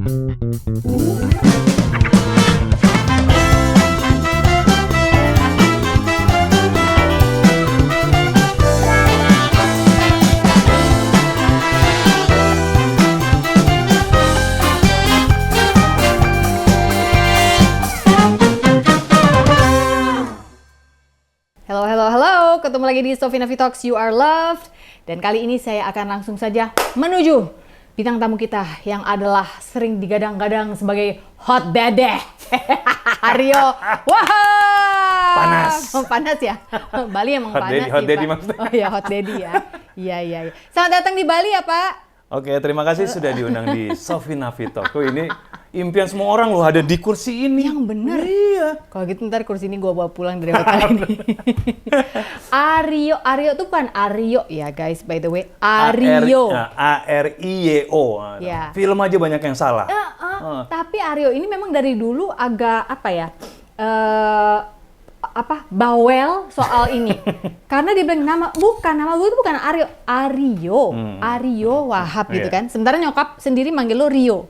Ketemu lagi di Sophie Navi Talks, You Are Loved. Dan kali ini saya akan langsung saja menuju bintang tamu kita yang adalah sering digadang-gadang sebagai Hot Dede. Rio, wah, panas. Panas ya. Bali emang Hot panas Daddy, sih, Hot Daddy Pak. maksudnya. Oh iya, Hot Daddy ya. Iya. Selamat datang di Bali ya, Pak. Oke, terima kasih sudah diundang di Sophie Navi Talk. Ini impian semua orang loh ada di kursi ini. Yang bener. Iya. Kalau gitu ntar kursi ini gue bawa pulang dari hotel ini. Ario tuh bukan Aryo ya guys, by the way. Ario. A-R-I-Y-O. Ya. Film aja banyak yang salah. Tapi Ario ini memang dari dulu agak apa ya? Bawel soal ini. Karena dia bilang nama gue itu bukan Ario. Ario Wahab gitu kan. Sementara nyokap sendiri manggil lo Rio.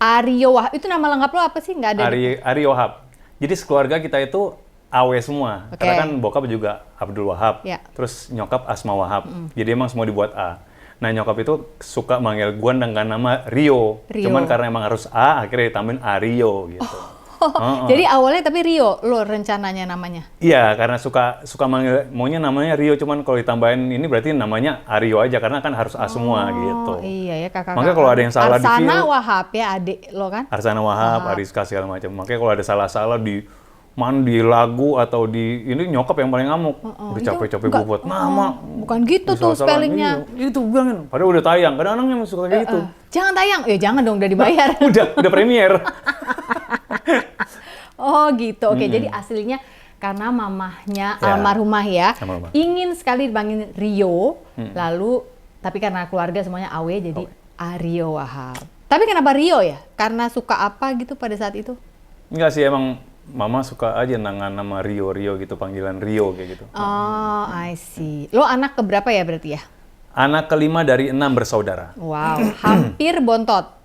Ario Wahab, itu nama lengkap lo apa sih? Nggak ada. Ario Wahab. Jadi sekeluarga kita itu AW semua. Okay. Karena kan bokap juga Abdul Wahab. Ya. Terus nyokap Asma Wahab. Jadi emang semua dibuat A. Nah nyokap itu suka manggil gue dengan nama Rio. Cuman karena emang harus A, akhirnya ditambahin Ario gitu. Jadi awalnya tapi Rio lo rencananya namanya? Iya, karena suka manggil, maunya namanya Rio, cuman kalau ditambahin ini berarti namanya Ario aja, karena kan harus A semua gitu. Iya ya kakak. Makanya kalau ada yang salah di film. Arsana Wahab ya adik lo kan? Arsana Wahab, Ariska segala macam. Makanya kalau ada salah-salah di lagu atau di ini nyokap yang paling ngamuk. Udah capek-capek gue buat nama. Bukan gitu tuh spellingnya. Iya, itu bilangin. Padahal udah tayang, kadang-kadang yang suka kayak gitu. Jangan tayang, ya jangan dong, udah dibayar. udah premier. Oh gitu, oke. Jadi aslinya karena mamahnya almarhumah ya, ingin sekali dipanggil Rio, lalu tapi karena keluarga semuanya AW jadi Ario Wahab. Tapi kenapa Rio ya? Karena suka apa gitu pada saat itu? Enggak sih, emang mama suka aja nama Rio gitu, panggilan Rio kayak gitu. Oh, I see. Lo anak keberapa ya berarti ya? Anak kelima dari 6 bersaudara. Wow, hampir bontot.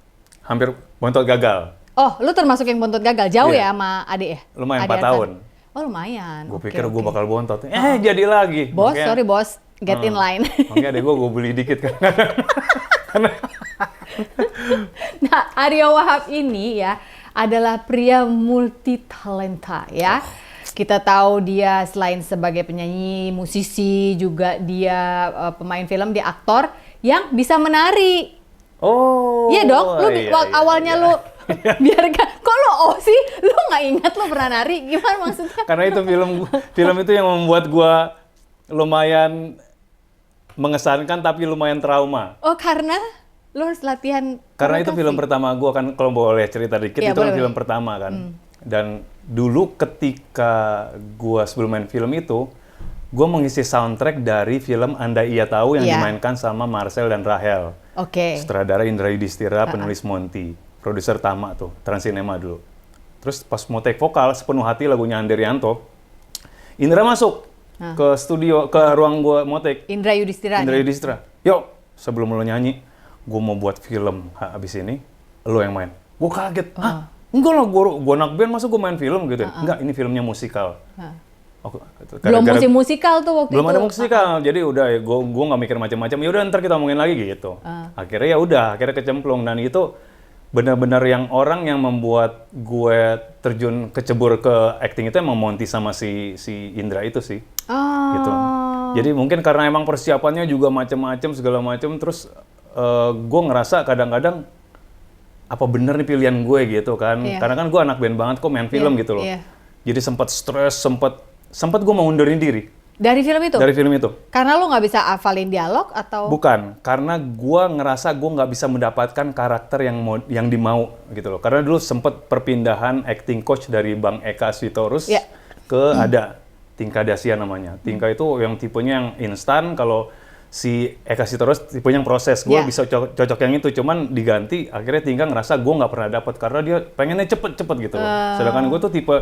Hampir bontot gagal. Oh, lu termasuk yang bontot gagal. Jauh ya sama adik ya? Lumayan 4 tahun. Oh, lumayan. Gue pikir gue bakal bontot. Jadi lagi. Bos, sorry bos. Get in line. Makanya adek gue beli dikit kan. Nah, Ario Wahab ini ya adalah pria multi talenta ya. Kita tahu dia selain sebagai penyanyi, musisi, juga dia pemain film, dia aktor yang bisa menari. Oh. Iya dong, lu awalnya lu biarkan. Kok lu sih? Lu nggak ingat lu pernah nari? Gimana maksudnya? Karena itu film itu yang membuat gua lumayan mengesankan tapi lumayan trauma. Oh, karena lu harus latihan. Karena itu film pertama gua kan, kalau boleh cerita dikit, ya, itu kan film pertama kan. Dan dulu ketika gua sebelum main film itu, gua mengisi soundtrack dari film Andai Ia Tahu yang dimainkan sama Marcel dan Rahel. Oke. Sutradara Indra Yudhistira, penulis Monty, produser Tama tuh, Transcinema dulu. Terus pas mau take vokal, Sepenuh Hati lagunya Andrianto, Indra masuk ke studio, ke ruang gua mau take. Indra Yudhistira. Yuk, sebelum lo nyanyi, gua mau buat film habis ini, lo yang main. Gua kaget, hah? Enggak lah, gua anak band, masa gua main film gitu? Enggak, ini filmnya musikal. Belum musikal tuh waktu itu. Belum ada musikal, jadi udah ya gue nggak mikir macam-macam. Ya udah ntar kita omongin lagi gitu. Akhirnya ya udah, akhirnya kecemplung, dan itu benar-benar yang orang yang membuat gue terjun kecebur ke acting itu emang Monty sama si Indra itu sih. Gitu. Jadi mungkin karena emang persiapannya juga macam-macam segala macam, terus gue ngerasa kadang-kadang apa bener nih pilihan gue gitu kan. Karena kan gue anak band banget kok main film gitu loh. Jadi sempat stres, sempat gue mau undurin diri. Dari film itu? Dari film itu. Karena lo nggak bisa hafalin dialog atau? Bukan, karena gue ngerasa gue nggak bisa mendapatkan karakter yang dimau gitu loh. Karena dulu sempat perpindahan acting coach dari Bang Eka Sitorus ke ada Tingka Dasia namanya. Tingka itu yang tipenya yang instan, kalau si Eka Sitorus tipenya yang proses. Gue bisa cocok yang itu, cuman diganti. Akhirnya Tingka ngerasa gue nggak pernah dapat karena dia pengennya cepet-cepet gitu loh. Sedangkan gue tuh tipe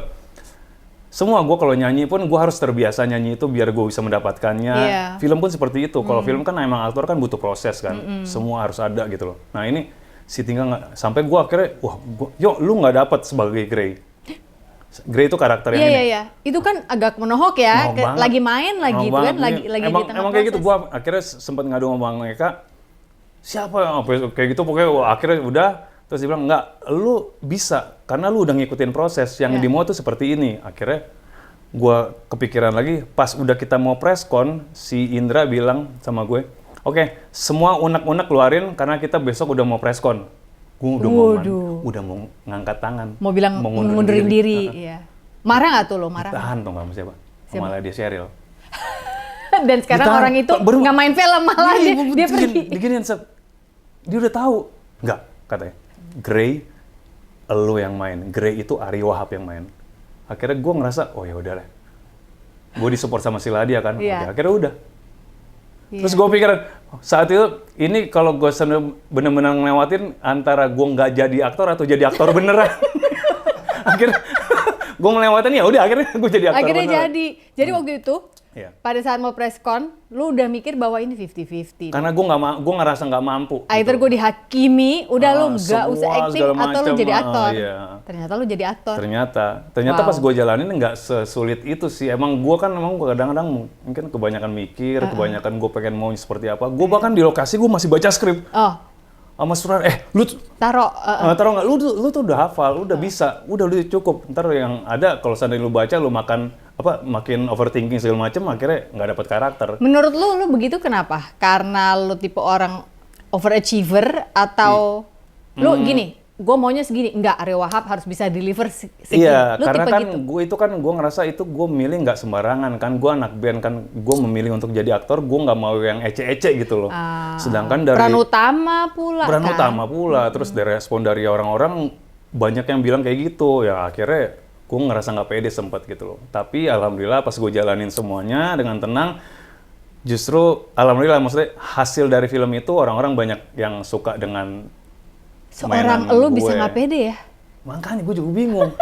semua, gue kalau nyanyi pun gue harus terbiasa nyanyi itu biar gue bisa mendapatkannya. Film pun seperti itu. Kalau film kan emang aktor kan butuh proses kan. Semua harus ada gitu loh. Nah ini si Tinggal nggak, sampai gue akhirnya, wah, yo lu nggak dapet sebagai Grey. Grey itu karakter yang ini. Iya. Itu kan agak menohok ya, lagi main lagi itu kan, lagi emang, di tengah emang kayak gitu, proses. gue akhirnya sempat ngadu sama Bang Eka, siapa apa kayak gitu, pokoknya akhirnya udah, terus dia bilang, enggak, lu bisa, karena lu udah ngikutin proses, yang di mau tuh seperti ini. Akhirnya gue kepikiran lagi, pas udah kita mau preskon, si Indra bilang sama gue, oke, semua unek-unek keluarin, karena kita besok udah mau preskon. Gue udah mau ngangkat tangan. Mau bilang ngundurin diri. Iya. Marah nggak tuh lo? Marah? Ditahan tuh nggak sama siapa? Sama Ladia Sheryl. Dan sekarang Ditahan. orang itu nggak main film malah dia pergi. Diginiin, dia udah tahu. Nggak, katanya. Grey, elu yang main. Grey itu Ari Wahab yang main. Akhirnya gue ngerasa, oh ya udah lah. Gue disupport sama si Ladia kan. Iya. Oke, akhirnya udah. Terus gue pikiran, saat itu, ini kalau gue bener-bener ngelewatin antara gue nggak jadi aktor atau jadi aktor beneran. Akhirnya, gue ngelewatin ya udah akhirnya gue jadi aktor Akhirnya beneran. jadi waktu itu, Iya. pada saat mau preskon, lu udah mikir bahwa ini 50-50. Karena gue ngerasa nggak mampu. Either gue dihakimi, udah lu nggak usah semua, acting segala atau lu macam, jadi aktor. iya. Ternyata lu jadi aktor. Ternyata Wow. pas gue jalanin nggak sesulit itu sih. Emang gue kadang-kadang mungkin kebanyakan mikir, kebanyakan gue pengen mau seperti apa. Gue bahkan di lokasi gue masih baca skrip. Oh, Sama Surar, lu taruh. taruh nggak? Lu tuh udah hafal, lu udah bisa, udah lu cukup. Ntar yang ada kalau seandainya lu baca, lu makin overthinking segala macam, akhirnya nggak dapet karakter. Menurut lu begitu kenapa? Karena lu tipe orang overachiever atau lu gini, gue maunya segini, enggak, Ari Wahab harus bisa deliver segini. Iya, Lu karena tipe kan gitu. gue ngerasa itu gue milih nggak sembarangan kan, gue anak band kan, gue memilih untuk jadi aktor, gue nggak mau yang ece-ece gitu loh. Sedangkan dari Peran utama pula peran kan? utama pula, terus dari respon dari orang-orang banyak yang bilang kayak gitu, ya akhirnya gue ngerasa nggak pede sempet gitu loh. Tapi alhamdulillah pas gue jalanin semuanya dengan tenang, justru alhamdulillah maksudnya hasil dari film itu orang-orang banyak yang suka dengan Seorang mainan lu gue. bisa nggak pede ya? Makanya gue juga bingung.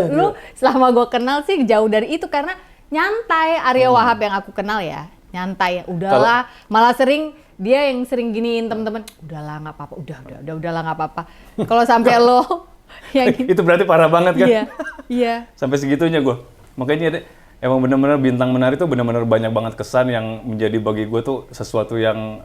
Lu selama gue kenal sih jauh dari itu karena nyantai. Arya Wahab yang aku kenal ya, nyantai. Udahlah, malah dia yang sering giniin temen-temen. Udahlah nggak apa-apa, udahlah nggak apa-apa. Kalau sampai lo yang Itu berarti parah banget kan? Iya. Sampai segitunya gue. Makanya emang benar-benar Bintang Menari itu benar-benar banyak banget kesan yang menjadi bagi gue tuh sesuatu yang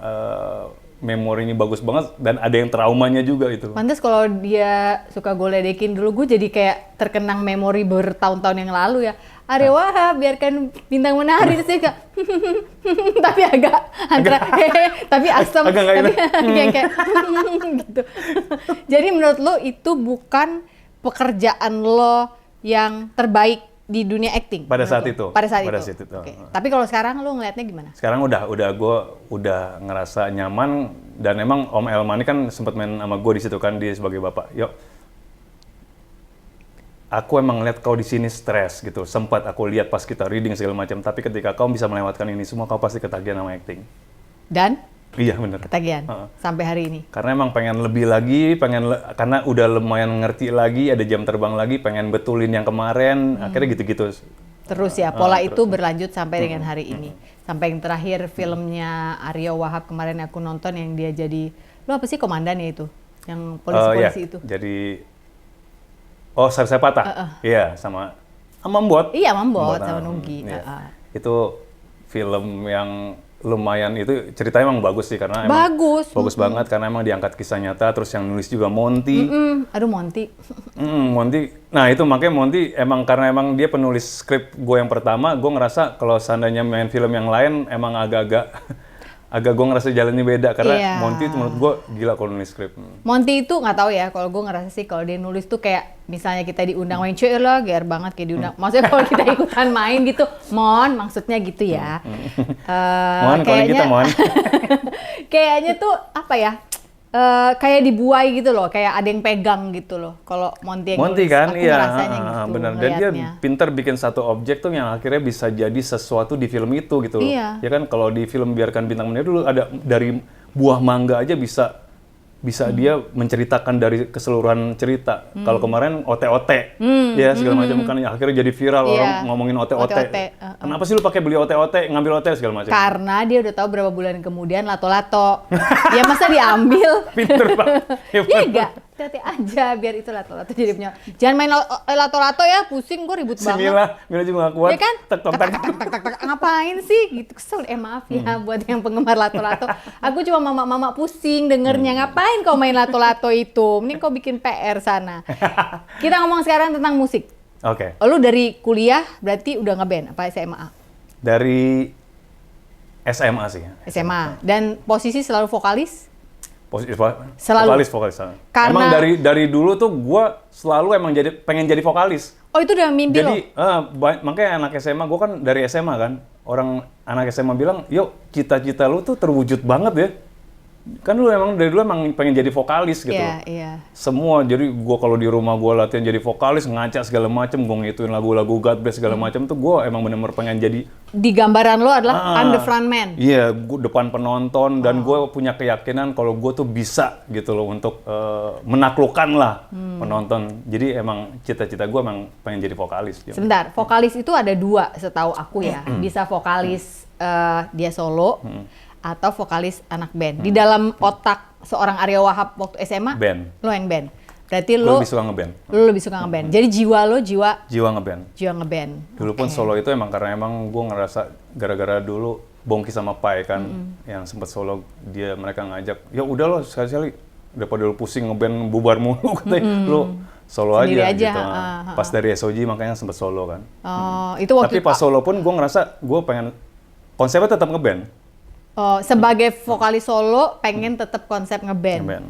memorinya bagus banget dan ada yang traumanya juga itu. Pantes kalau dia suka gue ledekin dulu, gue jadi kayak terkenang memori bertahun-tahun yang lalu ya. Arya Wahab, biarkan Bintang Menari, terus dia kayak tapi agak antara tapi asam, Agak nggak tapi enak. kayak gitu. Jadi menurut lo itu bukan pekerjaan lo yang terbaik di dunia acting? Pada saat lo? itu. Pada saat Pada itu. saat itu. Oke. Tapi kalau sekarang lo ngelihatnya gimana? Sekarang gue udah ngerasa nyaman dan emang Om Elman ini kan sempat main sama gue di situ kan, dia sebagai bapak. Yuk, aku emang ngeliat kau di sini stres gitu. Sempat aku lihat pas kita reading segala macam. Tapi ketika kau bisa melewatkan ini semua, kau pasti ketagihan sama acting. Dan Iya bener. ketagihan sampai hari ini. Karena emang pengen lebih lagi, karena udah lumayan ngerti lagi, ada jam terbang lagi, pengen betulin yang kemarin, akhirnya gitu-gitu. Terus ya, pola itu berlanjut sampai dengan hari ini. Sampai yang terakhir filmnya Arya Wahab kemarin aku nonton yang dia jadi, lo apa sih komandan ya itu? Yang polisi-polisi itu? Jadi, Sar Sepatah, iya sama Mbot. Iya, Mbot sama Nugi. Iya. Itu film yang lumayan, itu ceritanya emang bagus sih karena emang bagus banget karena emang diangkat kisah nyata, terus yang nulis juga Monty. Aduh Monty. Monty. Nah itu makanya Monty karena emang dia penulis skrip gue yang pertama, gue ngerasa kalau seandainya main film yang lain emang agak gue ngerasa jalannya beda karena Monty itu menurut gue gila kalau nulis skrip. Monty itu nggak tahu ya, kalau gue ngerasa sih kalau dia nulis tuh kayak misalnya kita diundang main cuy lah, GR banget kayak diundang. Maksudnya kalau kita ikutan main gitu, maksudnya gitu ya. Kayaknya kita kayaknya tuh apa ya? Kayak dibuai gitu loh, kayak ada yang pegang gitu loh. Kalau Monty yang Monty nulis, kan, aku iya, ngerasanya gitu. benar. Dan dia pintar bikin satu objek tuh yang akhirnya bisa jadi sesuatu di film itu gitu loh. Iya. Ya kan kalau di film Biarkan Bintang Menari dulu ada dari buah mangga aja bisa bisa dia menceritakan dari keseluruhan cerita. Kalau kemarin OT-OT, ya segala macam kan akhirnya jadi viral orang ngomongin OT-OT. Kenapa sih lu pakai beli OT-OT, ngambil OT segala macam? Karena dia udah tahu berapa bulan kemudian lato-lato. Ya masa diambil? Pinter banget. Iya enggak? Hati-hati aja biar itu lato-lato jadi punya. Jangan main lato-lato ya, pusing gue ribut banget. Mila juga gak kuat. Ya kan? Tak. Ngapain sih? Gitu kesel. Maaf ya buat yang penggemar lato-lato. Aku cuma mama-mama pusing dengernya. Ngapain kau main lato-lato itu? Mending kau bikin PR sana. Kita ngomong sekarang tentang musik. Oke. Lu dari kuliah berarti udah ngeband apa SMA? Dari SMA sih. SMA. Dan posisi selalu vokalis? Selalu vokalis. Karena emang dari dulu tuh gue selalu emang pengen jadi vokalis. Oh itu udah mimpi lo? Jadi makanya anak SMA, gue kan dari SMA kan, orang anak SMA bilang, yuk cita-cita lu tuh terwujud banget ya. Kan lu emang dari dulu emang pengen jadi vokalis gitu. Iya. Semua, jadi gue kalau di rumah gue latihan jadi vokalis, ngaca segala macem, gue ngituin lagu-lagu God Bless segala macem tuh gue emang bener-bener pengen jadi. Di gambaran lo adalah I'm the front man? Iya, gue depan penonton dan gue punya keyakinan kalau gue tuh bisa gitu loh untuk menaklukkan lah penonton. Jadi emang cita-cita gue emang pengen jadi vokalis. Sebentar, vokalis itu ada dua setahu aku ya. Bisa vokalis dia solo, atau vokalis anak band. Di dalam otak seorang Aryo Wahab waktu SMA, band. Lo yang band. Berarti lo lebih suka ngeband. Lo lebih suka ngeband. Jadi jiwa lo jiwa ngeband. Jiwa ngeband. Dulu pun solo itu emang karena emang gue ngerasa gara-gara dulu Bongki sama Pai kan yang sempat solo, mereka ngajak, ya udah lo sekali-sekali daripada lo pusing ngeband bubar mulu katanya, lo solo sendiri aja gitu. Pas dari SOG makanya sempat solo kan. Oh, itu waktu tapi pas solo pun gue ngerasa gue pengen konsepnya tetap ngeband. Oh, sebagai vokalis solo pengen tetap konsep ngeband.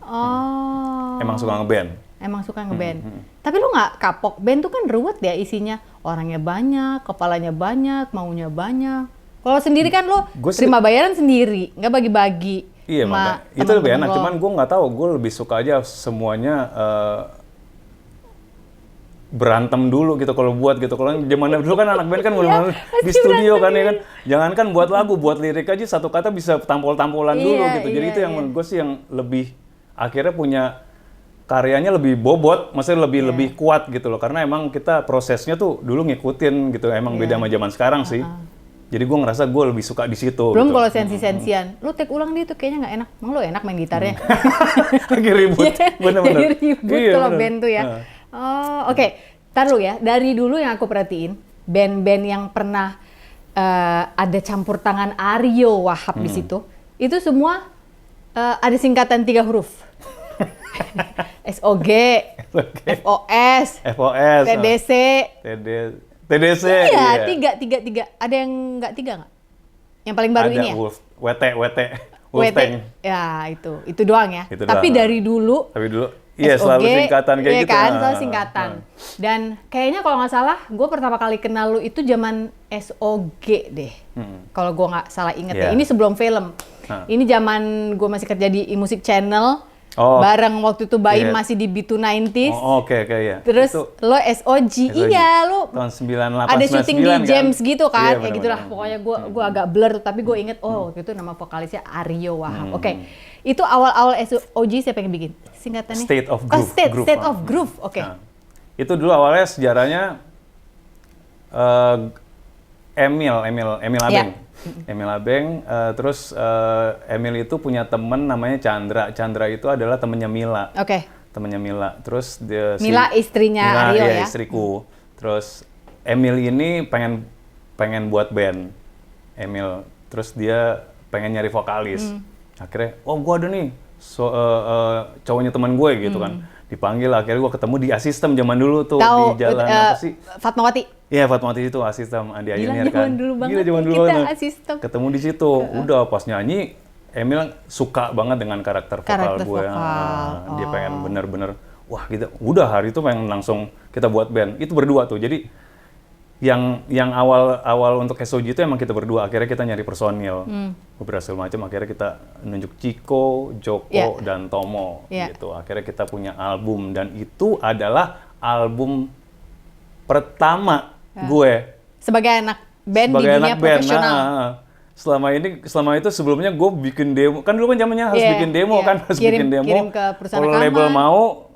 Oh. Emang suka ngeband. Tapi lu nggak kapok? Band tuh kan ruwet ya isinya. Orangnya banyak, kepalanya banyak, maunya banyak. Kalau sendiri kan lu terima bayaran sendiri, nggak bagi-bagi. Iya, itu lebih enak. Cuman gue nggak tahu, gue lebih suka aja semuanya berantem dulu gitu kalau buat gitu. Kalau zaman dulu kan anak band kan benar-benar di studio kan ya kan. Jangankan buat lagu, buat lirik aja satu kata bisa tampol-tampolan dulu gitu. Jadi itu yang menurut gue sih yang lebih akhirnya punya karyanya lebih bobot, maksudnya lebih kuat gitu loh. Karena emang kita prosesnya tuh dulu ngikutin gitu. Emang beda sama zaman sekarang sih. Jadi gue ngerasa gue lebih suka di situ. Belum gitu. kalau sensi-sensian, lu take ulang dia tuh kayaknya nggak enak. Emang lu enak main gitarnya? Lagi ribut, bener-bener. Jadi ribut kalau band tuh ya. Oh, oke. Ntar lu ya, dari dulu yang aku perhatiin, band-band yang pernah ada campur tangan Aryo Wahab di situ, itu semua ada singkatan 3 huruf. SOG, FOS, TDC. TDC. Iya, tiga. Ada yang nggak 3 nggak? Yang paling baru ini ya? WT. Ya, itu doang ya. Tapi doang. Dari dulu. Iya, SOG, selalu singkatan kayak gitu. Kan, selalu singkatan. Dan kayaknya kalau nggak salah, gue pertama kali kenal lu itu zaman SOG deh. Kalau gue nggak salah inget ya. Ini sebelum film. Ini zaman gue masih kerja di Music Channel. Bareng waktu itu Baim masih di B290s. Oke, ya. Terus itu, lo SOG, iya lo. Tahun 98, ada syuting di James kan? gitu kan, Iya, kayak gitulah. Pokoknya gue agak blur, tapi gue inget, waktu itu nama vokalisnya Aryo Wahab. Oke. Itu awal-awal SOG siapa yang bikin? Singkatannya? State of Groove. State of Groove, oke. Itu dulu awalnya sejarahnya Emil Abeng. Emil Abeng, terus Emil itu punya temen namanya Chandra itu adalah temennya Mila. Oke. Temennya Mila. Terus Mila istrinya Aryo ya? Istriku. Terus Emil ini pengen buat band. Emil. Terus dia pengen nyari vokalis. Akhirnya, gua ada nih cowoknya teman gue gitu kan. Dipanggil, akhirnya gue ketemu di Asistem zaman dulu tuh. Di jalan apa sih? Fatmawati. Iya, Fatmawati itu Asistem, Andi Ayunir kan. Gila, zaman dulu kita Asistem. Ketemu di situ. Udah pas nyanyi, Emil suka banget dengan karakter vokal gue. Dia pengen bener-bener, wah gitu. Udah hari itu pengen langsung kita buat band. Itu berdua tuh. Jadi yang awal untuk SOG itu emang kita berdua. Akhirnya kita nyari personil. Beberapa macam. Akhirnya kita nunjuk Ciko, Joko, dan Tomo. Gitu. Akhirnya kita punya album. Dan itu adalah album pertama gue. Sebagai anak band di dunia profesional. selama itu sebelumnya gue bikin demo, kan dulu kan zamannya harus bikin demo kan, harus bikin demo. Kirim ke perusahaan kalau rekaman. label mau,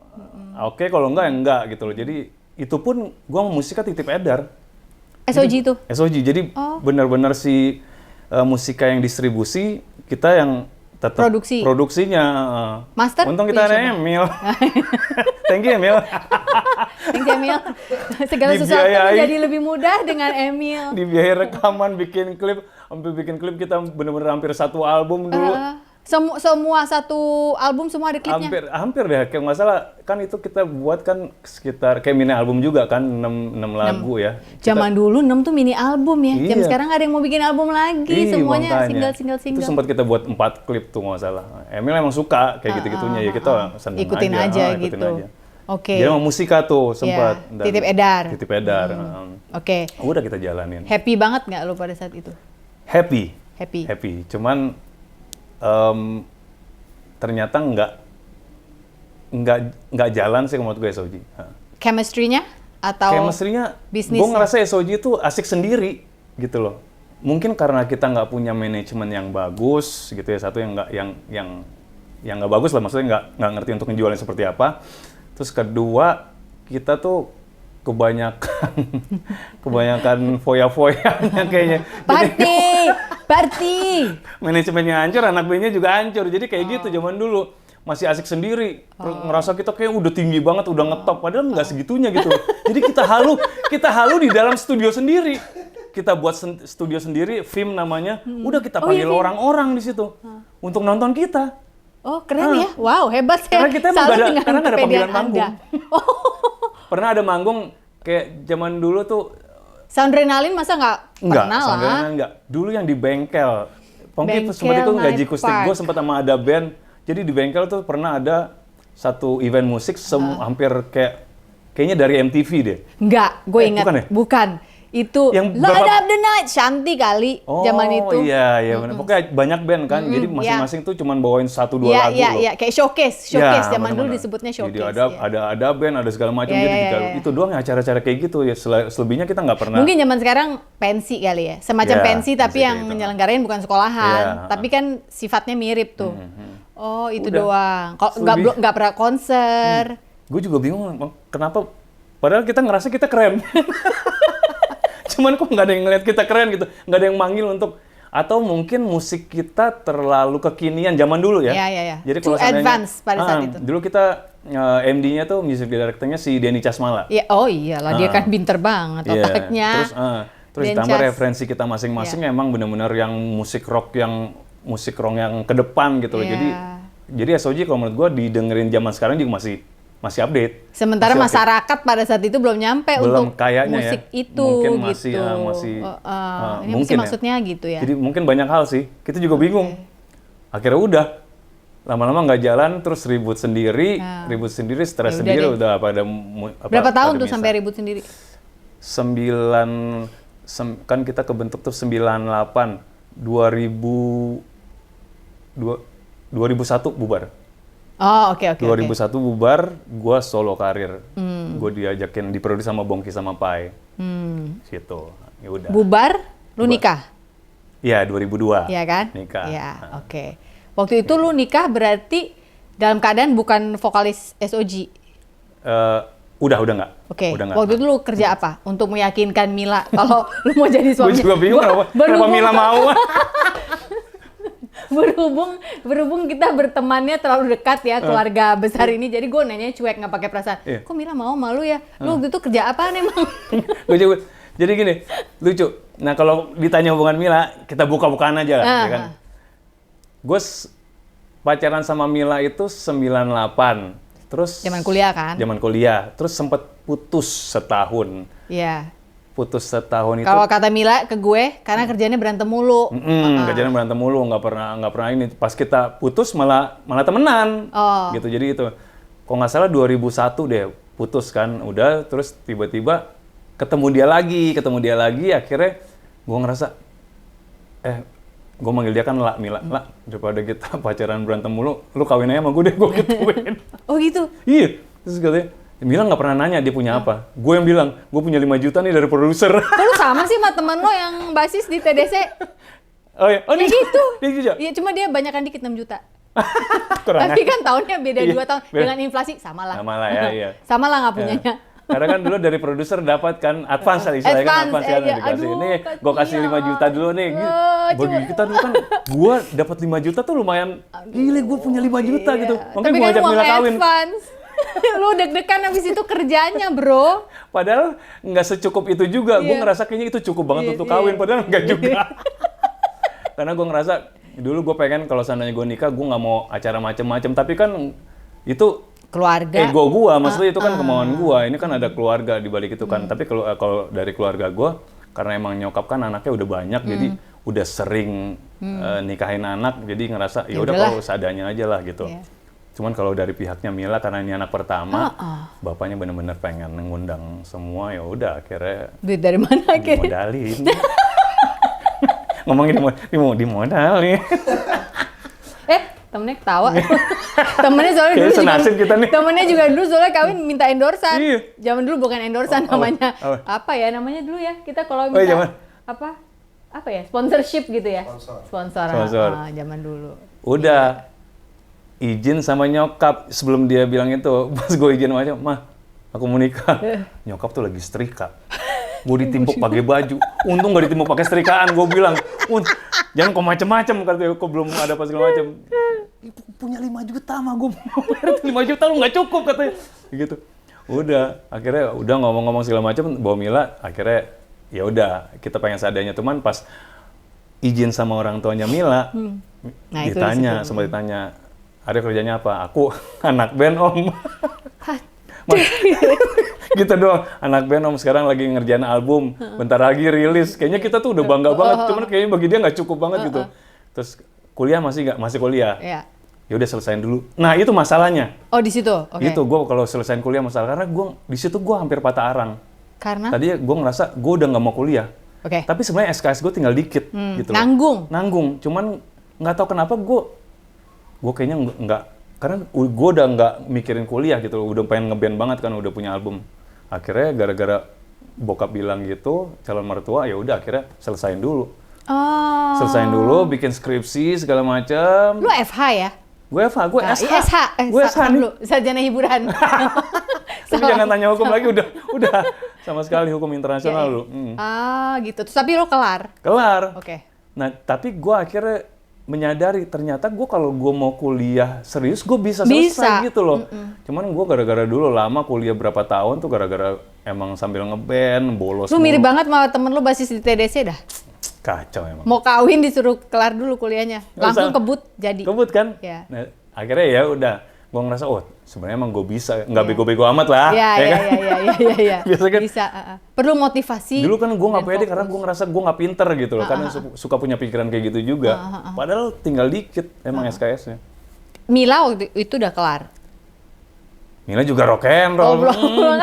oke, kalau enggak ya enggak gitu loh. Jadi itu pun gue mau musiknya titip edar. SOG itu? SOG, jadi benar-benar si Musika yang distribusi, kita yang tetap produksinya. Master? Untung kita ada Emil. Thank you Emil. Thank you Emil. Segala sesuatu menjadi lebih mudah dengan Emil. Dibiayai rekaman, bikin klip, sampai bikin klip kita benar-benar hampir satu album dulu. Semua satu album semua ada klipnya? Hampir deh, kayak nggak salah kan itu kita buat kan sekitar kayak mini album juga kan, 6 lagu ya. Zaman dulu 6 tuh mini album ya, jam sekarang ada yang mau bikin album lagi, semuanya single. Itu sempat kita buat 4 klip tuh nggak salah. Emil emang suka kayak gitu-gitunya, ya kita seneng ikutin aja gitu. Oke. Dia mau musika tuh sempat. Titip edar. Oke. Udah kita jalanin. Happy banget nggak lo pada saat itu? Happy. Cuman ternyata nggak jalan sih menurut gue SOG. Chemistry-nya atau bisnisnya? Gue ngerasa SOG itu asik sendiri gitu loh. Mungkin karena kita nggak punya manajemen yang bagus gitu ya, satu yang nggak bagus lah, maksudnya nggak ngerti untuk ngejualnya seperti apa. Terus kedua, kita tuh kebanyakan foya-foyanya kayaknya. Party. Manajemennya hancur, anak bandnya juga hancur. Jadi kayak gitu zaman dulu. Masih asik sendiri. Ngerasa kita kayak udah tinggi banget, udah ngetop. Padahal nggak segitunya gitu. Jadi kita halu di dalam studio sendiri. Kita buat studio sendiri, film namanya. Udah kita panggil orang-orang di situ untuk nonton kita. Oh keren ya, wow hebat ya. Karena kita emang karena nggak ada panggilan manggung. Pernah ada manggung kayak zaman dulu tuh. Soundrenalin masa nggak pernah lah? Soundrenalin nggak. Dulu yang di bengkel. Pongki sempat itu gaji kustik gue sempat sama ada band. Jadi di bengkel tuh pernah ada satu event musik hampir kayaknya dari MTV deh. Enggak, gue ingat. Bukan. Itu yang Light Up the Night, Shanti kali zaman itu. Iya benar. Pokoknya banyak band kan. Jadi masing-masing tuh cuman bawain 1-2 lagu loh. Iya, kayak showcase zaman dulu disebutnya showcase. Jadi ada band, ada segala macam. Jadi itu doang acara-acara kayak gitu ya. Selebihnya kita nggak pernah. Mungkin zaman sekarang pensi kali ya. Semacam pensi tapi yang menyelenggarain bukan sekolahan, tapi kan sifatnya mirip tuh. Oh, itu doang. Kok nggak pernah konser. Gue juga bingung kenapa, padahal kita ngerasa kita keren. Cuman kok nggak ada yang ngeliat kita keren gitu, nggak ada yang manggil untuk, atau mungkin musik kita terlalu kekinian zaman dulu ya. Iya. Jadi too advance pada saat itu. Dulu kita MD-nya tuh music director-nya si Denny Casmala. Iya, iyalah dia kan pinter banget otaknya. Terus ditambah referensi kita masing-masing emang benar-benar yang musik rock yang ke depan gitu loh. Jadi SOG kalau menurut gue didengerin zaman sekarang juga masih update. Sementara masyarakat pada saat itu belum nyampe untuk musik itu mungkin gitu. Ini mungkin maksudnya gitu ya. Jadi mungkin banyak hal sih. Kita juga bingung. Akhirnya udah lama-lama nggak jalan, terus ribut sendiri, stres sendiri udah pada. Berapa tahun tuh sampai ribut sendiri? 9 kan kita kebentuk tuh 98, 2001 bubar. Oh, oke. 2001 bubar, gue solo karir. Gue diajakin diproduksi sama Bongki sama Pai. Gitu. Ya udah. Bubar, lu nikah? Iya, 2002. Iya kan? Nikah. Iya, oke. Waktu itu lu nikah berarti dalam keadaan bukan vokalis SOG? Udah nggak. Oke. Waktu itu lu kerja apa? Untuk meyakinkan Mila kalau lu mau jadi suami? Gue juga bingung kenapa Mila mau. berhubung kita bertemannya terlalu dekat ya, keluarga besar ini, jadi gue nanya cuek, nggak pakai perasaan. Kok Mila mau malu ya? Lu waktu itu kerja apaan emang? Jadi gini, lucu. Nah kalau ditanya hubungan Mila, kita buka-bukaan aja lah, ya kan? Gue pacaran sama Mila itu 98, terus zaman kuliah kan? Zaman kuliah, terus sempet putus setahun. Iya. Putus setahun itu. Kalau kata Mila ke gue, karena kerjanya berantem mulu. Kerjanya berantem mulu, nggak pernah ini. Pas kita putus malah temenan, gitu. Jadi itu, kok nggak salah 2001 deh putus kan, udah. Terus tiba-tiba ketemu dia lagi. Akhirnya gue ngerasa, gue manggil dia kan Mila, daripada kita pacaran berantem mulu, lu kawin aja sama gue deh, gue gituin. Oh gitu? Iya, terus katanya. Mila nggak pernah nanya dia punya apa. Gue yang bilang, gue punya 5 juta nih dari produser. Kok lu sama sih sama temen lo yang basis di TDC? Oh iya, oh Ya gitu. Dia gitu. Iya, cuma dia banyakan dikit 6 juta. Kurang Tapi kan tahunnya beda Iya, 2 tahun. beda. Dengan inflasi sama lah. Sama lah ya, iya. Sama lah nggak punyanya. Karena kan dulu dari produser dapat kan advance lah istilahnya kan Advance, advance kan iya. dikasih. Aduh, Ini gue kasih 5 juta dulu nih. Bagi kita dulu kan gue dapat 5 juta tuh lumayan. Gile gue punya 5 juta gitu. Makanya Tapi gue kan ngajak uang Mila kawin. advance. Lu deg-degan habis itu kerjanya, bro. Padahal nggak secukup itu juga. Gue Iya. ngerasa kayaknya itu cukup banget Iya, untuk iya. kawin. Padahal nggak juga. Karena gue ngerasa dulu gue pengen kalau seandainya gue nikah gue nggak mau acara macem-macem. Tapi kan itu Keluarga. ego gue, maksudnya itu kan kemauan gue. Ini kan ada keluarga di balik itu kan. Tapi kalau dari keluarga gue, karena emang nyokap kan anaknya udah banyak, jadi udah sering nikahin anak, jadi ngerasa ya udah udahlah. kalau seadanya aja lah gitu. Iya. Cuman kalau dari pihaknya Mila karena ini anak pertama, bapaknya bener-bener pengen ngundang semua, ya udah akhirnya Duit dari mana akhirnya? dimodalin. Ngomongin dimodalin. Temennya ketawa. Temennya soalnya Kayaknya dulu juga, senasib kita nih. temennya juga dulu soalnya kawin minta endorsan. Iya. Zaman dulu bukan endorsan namanya. apa? Apa ya namanya dulu ya? Kita kalau Oh, minta zaman. apa ya? Sponsorship gitu ya? Sponsor. Sponsor. Zaman dulu. Udah izin sama nyokap sebelum dia bilang itu. Pas gue izin sama nyokap, "Mah, aku mau nikah." Nyokap tuh lagi setrika. Gue ditimpuk pakai baju. Untung gak ditimpuk pakai setrikaan. Gue bilang, jangan kok macem-macem. Katanya, kok belum ada pas segala macem. Ibu punya 5 juta mah, gue mau bayar 5 juta lu gak cukup katanya. Gitu. Udah, akhirnya udah ngomong-ngomong segala macem. Bawa Mila, akhirnya ya udah kita pengen seadanya. Cuman pas izin sama orang tuanya Mila, Nah, itu ditanya, sempat ditanya, "Ada kerjanya apa?" "Aku anak band om." Gitu doang, anak band om sekarang lagi ngerjain album, bentar lagi rilis. Kayaknya kita tuh udah bangga banget, cuman kayaknya bagi dia nggak cukup banget gitu. Terus kuliah masih kuliah. Iya. Ya udah selesain dulu. Nah itu masalahnya. Oh di situ. Oke. Itu gue kalau selesain kuliah masalah karena gue di situ gue hampir patah arang. Karena Tadi gue ngerasa gue udah nggak mau kuliah. Oke. Tapi sebenarnya SKS gue tinggal dikit gitu loh. Nanggung. Cuman nggak tahu kenapa gue kayaknya nggak, karena gue udah nggak mikirin kuliah gitu loh. Udah pengen ngeband banget kan, udah punya album. Akhirnya gara-gara bokap bilang gitu, calon mertua, ya udah akhirnya selesain dulu. Oh. Selesain dulu, bikin skripsi segala macam. Lu FH ya? Gue FH, gue SH. SH. Gue SH nih. Dulu, sarjana hiburan. Tapi jangan tanya hukum lagi, udah sama sekali hukum internasional lu. Gitu. Terus tapi lu kelar? Kelar. Oke. Nah, tapi gue akhirnya menyadari ternyata gue kalau gue mau kuliah serius gue bisa selesai gitu loh. Cuman gue gara-gara dulu lama kuliah berapa tahun tuh gara-gara emang sambil ngeband, bolos. Lu mirip banget sama temen lu basis di TDC dah. Kacau emang. Mau kawin disuruh kelar dulu kuliahnya. Langsung kebut jadi. Kebut kan? Iya. Nah, akhirnya ya udah. Gue ngerasa, sebenarnya emang gue bisa. Nggak bego-bego amat lah. Iya. Biasa kan? Bisa. Perlu motivasi. Dulu kan gue nggak pede karena gue ngerasa gue nggak pinter gitu loh. Karena suka punya pikiran kayak gitu juga. Padahal tinggal dikit emang SKS-nya. Mila waktu itu udah kelar. Mila juga rock and roll. belum.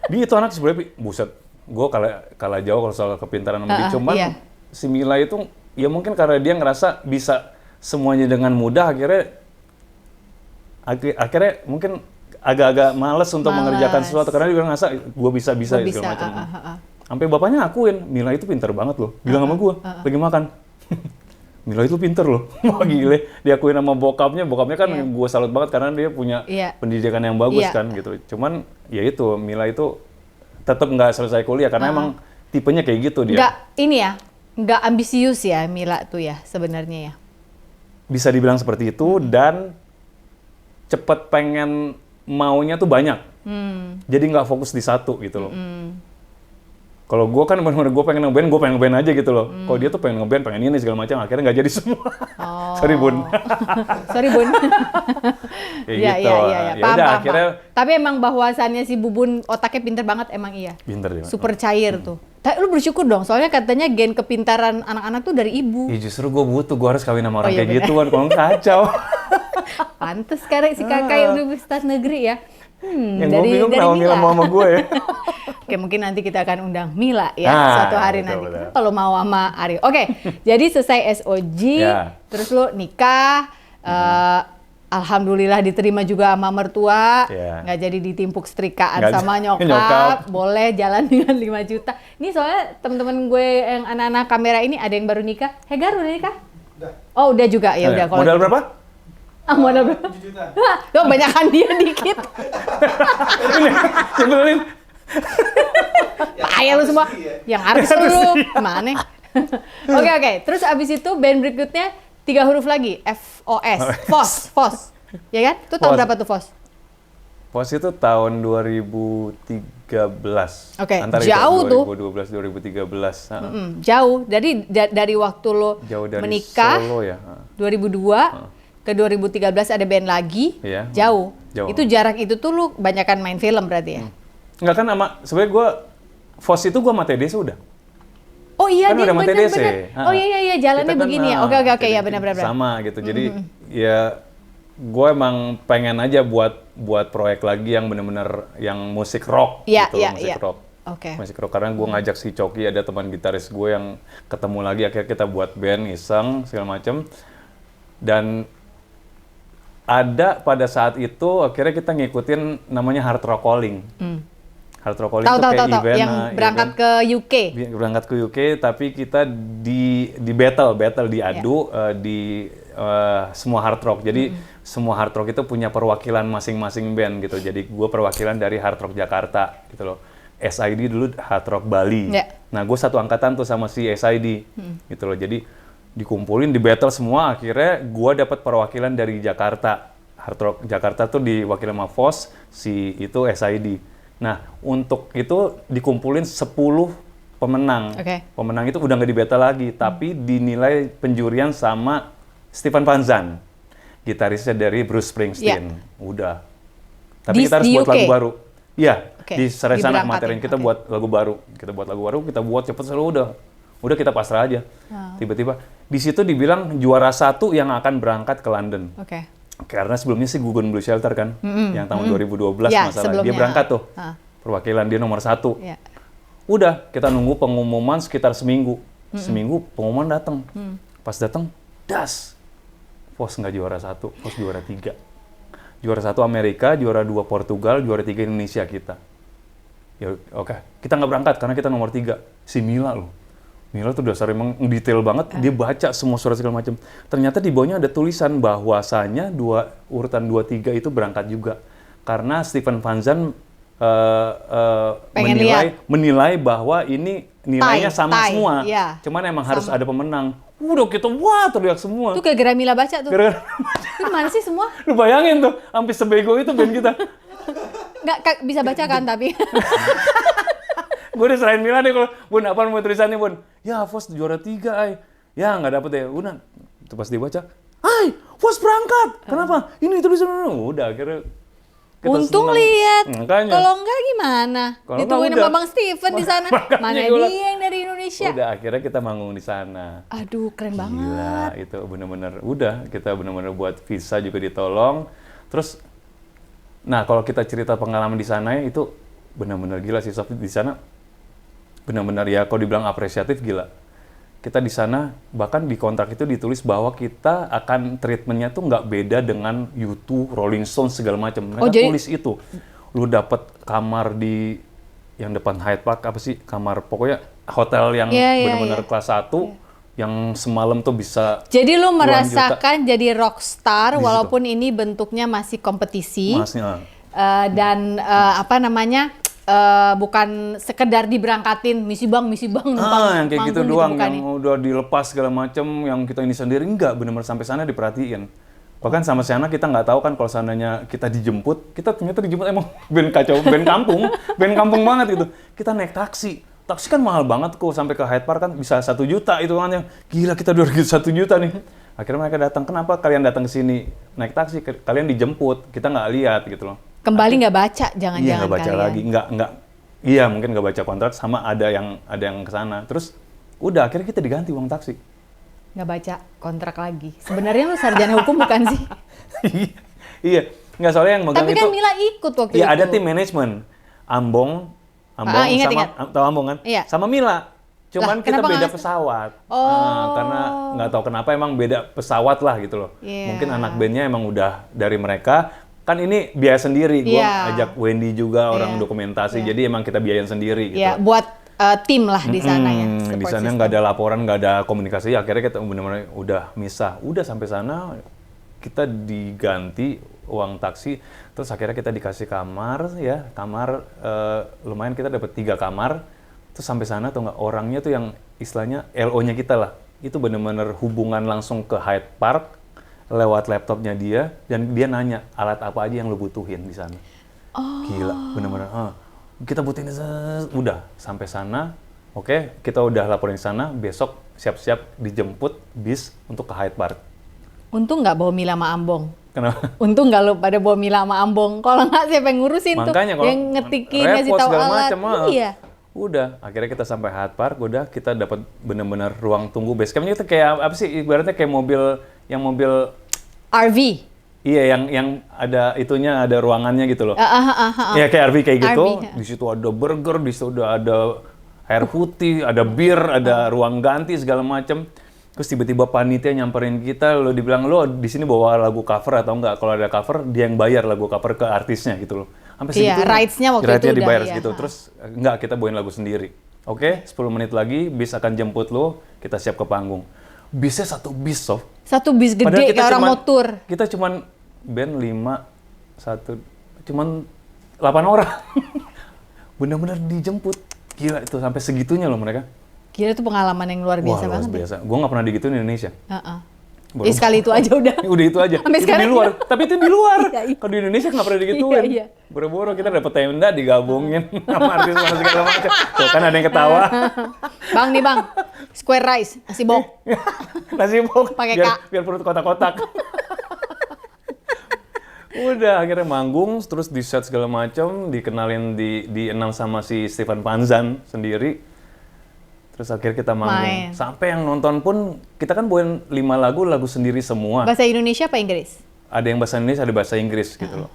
Dia itu anak sebenarnya, buset. Gue kalah jauh kalau soal kepintaran sama dia. Cuman iya. si Mila itu, ya mungkin karena dia ngerasa bisa semuanya dengan mudah, akhirnya mungkin agak-agak males untuk mengerjakan sesuatu. Karena dia ngerasa, gue bisa segala macam. Sampai bapaknya akuin, Mila itu pinter banget loh. Bilang sama gue, lagi makan. Mila itu pinter loh. Wah gile, diakuin sama bokapnya kan gue salut banget karena dia punya pendidikan yang bagus kan gitu. Cuman ya itu, Mila itu tetap nggak selesai kuliah karena emang tipenya kayak gitu dia. Nggak ambisius ya Mila tuh ya sebenarnya ya. Bisa dibilang seperti itu dan cepet pengen maunya tuh banyak. Jadi nggak fokus di satu gitu loh. Kalau gue kan bener-bener gue pengen ngeband aja gitu loh. Kalau dia tuh pengen ngeband, pengen ini segala macam, akhirnya nggak jadi semua. Sorry bun. Sorry bun. Ya gitu. Ya udah akhirnya. Tapi emang bahwasannya si Bubun otaknya pinter banget emang iya. Pinter dia. Super cair tuh. Tapi lu bersyukur dong, soalnya katanya gen kepintaran anak-anak tuh dari ibu. Ya justru gue butuh, gue harus kawin sama orang kayak gituan, kalau nggak kacau. Pantes sekarang si kakak Universitas Negeri ya. Yang gue bingung kenapa Mila mau sama gue ya. Oke, mungkin nanti kita akan undang Mila ya suatu hari nanti. Kalau mau sama Aryo. Oke, jadi selesai SOG, terus lu nikah, Alhamdulillah diterima juga sama mertua, Iya. nggak jadi ditimpuk setrikaan Nggak sama nyokap. nyokap, boleh jalan dengan 5 juta. Ini soalnya teman-teman gue yang anak-anak kamera ini ada yang baru nikah. Hegar udah nikah? Udah. Oh udah juga, ya udah. Kalau Modal gitu. berapa? Modal berapa? 7 juta. Kok banyakan dia dikit. Sebelin. Payah lu semua. Yang artis lu, mana? Oke. Terus abis itu band berikutnya 3 huruf lagi, FOS, FOS. Ya kan? Itu tahun FOS. berapa tuh FOS? Pos itu tahun 2013. Oke, Antara jauh itu, tuh. 2012 2013. Jauh. Jadi dari waktu lo Jauh dari menikah Solo ya. 2002 ke 2013 ada band lagi. Iya. Jauh. Jauh. Itu jarak itu tuh lu banyakan main film berarti ya? Enggak kan sebenarnya gue FOS itu gue sama TDC udah. Oh iya, Kan dia udah sama bener. TDC. Oh iya, jalannya Kita kan, begini ya. Oke, ya benar. Sama gitu. Jadi ya gue emang pengen aja buat proyek lagi yang bener-bener yang musik rock Iya, gitu, iya, musik iya. rock. Oke. Musik rock karena gue ngajak si Coki, ada teman gitaris gue yang ketemu lagi, akhirnya kita buat band iseng segala macem. Dan ada pada saat itu akhirnya kita ngikutin namanya Hard Rock Calling. Hard Rock Calling itu kayak Tahu. event Yang berangkat ke UK. berangkat ke UK, tapi kita di battle diadu di semua hard rock. Jadi semua hard rock itu punya perwakilan masing-masing band gitu. Jadi gue perwakilan dari Hard Rock Jakarta gitu loh. SID dulu Hard Rock Bali. Ya. Nah gue satu angkatan tuh sama si SID gitu loh. Jadi dikumpulin di battle semua, akhirnya gue dapat perwakilan dari Jakarta. Hard Rock Jakarta tuh diwakili sama FOS, si itu SID. Nah, untuk itu dikumpulin 10 pemenang. Oke. Pemenang itu udah nggak di battle lagi, tapi dinilai penjurian sama Stephen Van Zandt, gitarisnya dari Bruce Springsteen. Udah. Tapi kita harus di buat UK? lagu baru. Iya, Oke, di Seresana diberangkatin, materiin kita oke. buat lagu baru. Kita buat cepet selalu udah kita pasrah aja. Tiba-tiba di situ dibilang juara 1 yang akan berangkat ke London. Oke. Karena sebelumnya sih Gugun Blue Shelter kan, yang tahun 2012 Ya, masalah. sebelumnya. Dia berangkat tuh, Ah. perwakilan dia nomor 1. Ya. Udah, kita nunggu pengumuman sekitar seminggu. Seminggu pengumuman datang. Pas datang, das. FOS nggak juara 1, FOS juara 3. Juara 1 Amerika, juara 2 Portugal, juara 3 Indonesia kita. Ya oke, kita nggak berangkat karena kita nomor 3. Si Mila loh. Mila tuh dasar emang detail banget, dia baca semua surat segala macam. Ternyata di bawahnya ada tulisan bahwasanya urutan 2, 3 itu berangkat juga. Karena Stephen Van Zandt menilai bahwa ini nilainya sama tie, semua. ya. Cuman emang harus ada pemenang. Udah kita wah teriak semua. Itu gara-gara Mila baca tuh. Gara-gara Itu mana sih semua? lu bayangin tuh, hampir sebego itu band kita. Nggak bisa baca kan tapi. Gue udah serahin Mila deh kalau, Bun, apaan mau tulisannya, Bun? Ya, FOS juara 3, ay. Ya, nggak dapet ya. Udah, itu pas dibaca, ay, FOS berangkat. Kenapa? Ini tulisan, udah, akhirnya kita Untung seneng. lihat. Makanya. Kalau enggak gimana? Kalau Ditungguin enggak sama udah. Bang Steven di sana. Makanya Mana gua dia yang dari Indonesia? Udah, akhirnya kita manggung di sana. Aduh, keren banget. Gila, itu bener-bener, udah, kita bener-bener buat visa juga ditolong. Terus, nah kalau kita cerita pengalaman di sana ya, itu bener-bener gila sih, Sof, di sana. Benar-benar ya, kalau dibilang apresiatif gila. Kita di sana, bahkan di kontrak itu ditulis bahwa kita akan treatmentnya tuh nggak beda dengan U2, Rolling Stone, segala macam. Mereka jadi- tulis itu. Lu dapat kamar di yang depan Hyde Park, apa sih, kamar pokoknya hotel yang Iya, iya, benar-benar iya. kelas 1, yang semalam tuh bisa Jadi lu puluhan merasakan jadi rockstar Di situ. walaupun ini bentuknya masih kompetisi masnya. dan apa namanya bukan sekedar diberangkatin misi bang numpang Yang kayak gitu manggung doang, bukan yang ya? udah dilepas segala macem, yang kita ini sendiri enggak, benar-benar sampai sana diperhatiin. Bahkan sama sana kita nggak tahu kan kalau seandainya kita dijemput, kita ternyata dijemput emang band kacau, band kampung banget gitu. Kita naik taksi kan mahal banget kok, sampai ke Hyde Park kan bisa 1 juta itu kan, yang gila kita 1 juta nih. Akhirnya mereka datang, kenapa kalian datang ke sini naik taksi, kalian dijemput, kita nggak lihat gitu loh. Kembali nggak baca Iya, jangan-jangan nggak baca kalian. lagi, nggak. Iya, mungkin nggak baca kontrak, sama ada yang ke sana. Terus udah akhirnya kita diganti uang taksi. Nggak baca kontrak lagi. Sebenarnya lu sarjana hukum bukan sih? Iya, nggak, soalnya yang megang Tapi itu. kan Mila ikut waktu Iya, itu. ada tim manajemen. Ambong ingat, sama ingat. tahu Ambong kan? Iya. Sama Mila. Cuman kita kenapa beda nggak- pesawat. Oh. Karena nggak tahu kenapa emang beda pesawat lah gitu loh. Iya. Mungkin anak bandnya emang udah dari mereka. Kan ini biaya sendiri. Gue Iya. ajak Wendy juga orang Iya. dokumentasi. Jadi emang kita biayain sendiri gitu. Ya, buat tim lah di sana ya. Di support sana system. nggak ada laporan, nggak ada komunikasi. Akhirnya kita benar-benar udah misah. Udah sampai sana kita diganti uang taksi. Terus akhirnya kita dikasih kamar ya. Kamar lumayan, kita dapat 3 kamar. Terus sampai sana tuh nggak, orangnya tuh yang istilahnya LO-nya kita lah. Itu benar-benar hubungan langsung ke Hyde Park lewat laptopnya dia, dan dia nanya alat apa aja yang lo butuhin di sana. Gila, benar-benar. Kita butuhin udah sampai sana. Oke, kita udah laporin sana. Besok siap-siap dijemput bis untuk ke Hyde Park. Untung nggak bawa Mila sama Ambong. Kenapa? Untung nggak lo pada bawa Mila sama Ambong. Kalau nggak siapa yang ngurusin tuh. Makanya kalau Yang ngetikin, ngasih repot tahu segala alat. macam, Iya. Udah, akhirnya kita sampai Hyde Park, udah kita dapat benar-benar ruang tunggu. Basecampnya itu kayak apa sih? Ibaratnya kayak mobil, yang mobil, RV. iya yang ada itunya, ada ruangannya gitu loh. Ah. Iya kayak RV kayak gitu. RV, ya. Di situ ada burger, di situ ada air putih, ada bir, ada ruang ganti segala macam. Terus tiba-tiba panitia nyamperin kita, lo dibilang lo di sini bawa lagu cover atau enggak? Kalau ada cover, dia yang bayar lagu cover ke artisnya gitu loh. Sampai Iya, rights-nya waktu itu udah, dibayar iya. segitu. Terus enggak, kita bawain lagu sendiri. Oke, 10 menit lagi bis akan jemput lo, kita siap ke panggung. Bisnya satu bis, Sof. Satu bis Padahal gede kayak orang mau tour. Kita cuman band 5, cuman 8 orang. Bener-bener dijemput. Gila itu, sampai segitunya loh mereka. Gila itu pengalaman yang luar biasa Wah, luar banget. biasa. Gue nggak pernah digituin di Indonesia. Heeh. Baru- Sekali itu aja udah. Udah itu aja. Sampai Itu sekarang di luar. Tapi itu di luar. Iya, iya. Kalau di Indonesia nggak pernah digituin. Iya. Boro-boro kita dapet tenda digabungin sama artis sama segala macam. Tuh kan ada yang ketawa. Bang nih bang, square rice, nasi bok. Nasi bok. Pakai biar, K. biar perut kotak-kotak. Udah akhirnya manggung, terus di set segala macam, dikenalin di announce sama si Stefan Panzan sendiri. Terus akhirnya kita manggung. Main. Sampai yang nonton pun, kita kan bawain 5 lagu sendiri semua. Bahasa Indonesia apa Inggris? Ada yang bahasa Indonesia, ada bahasa Inggris gitu loh.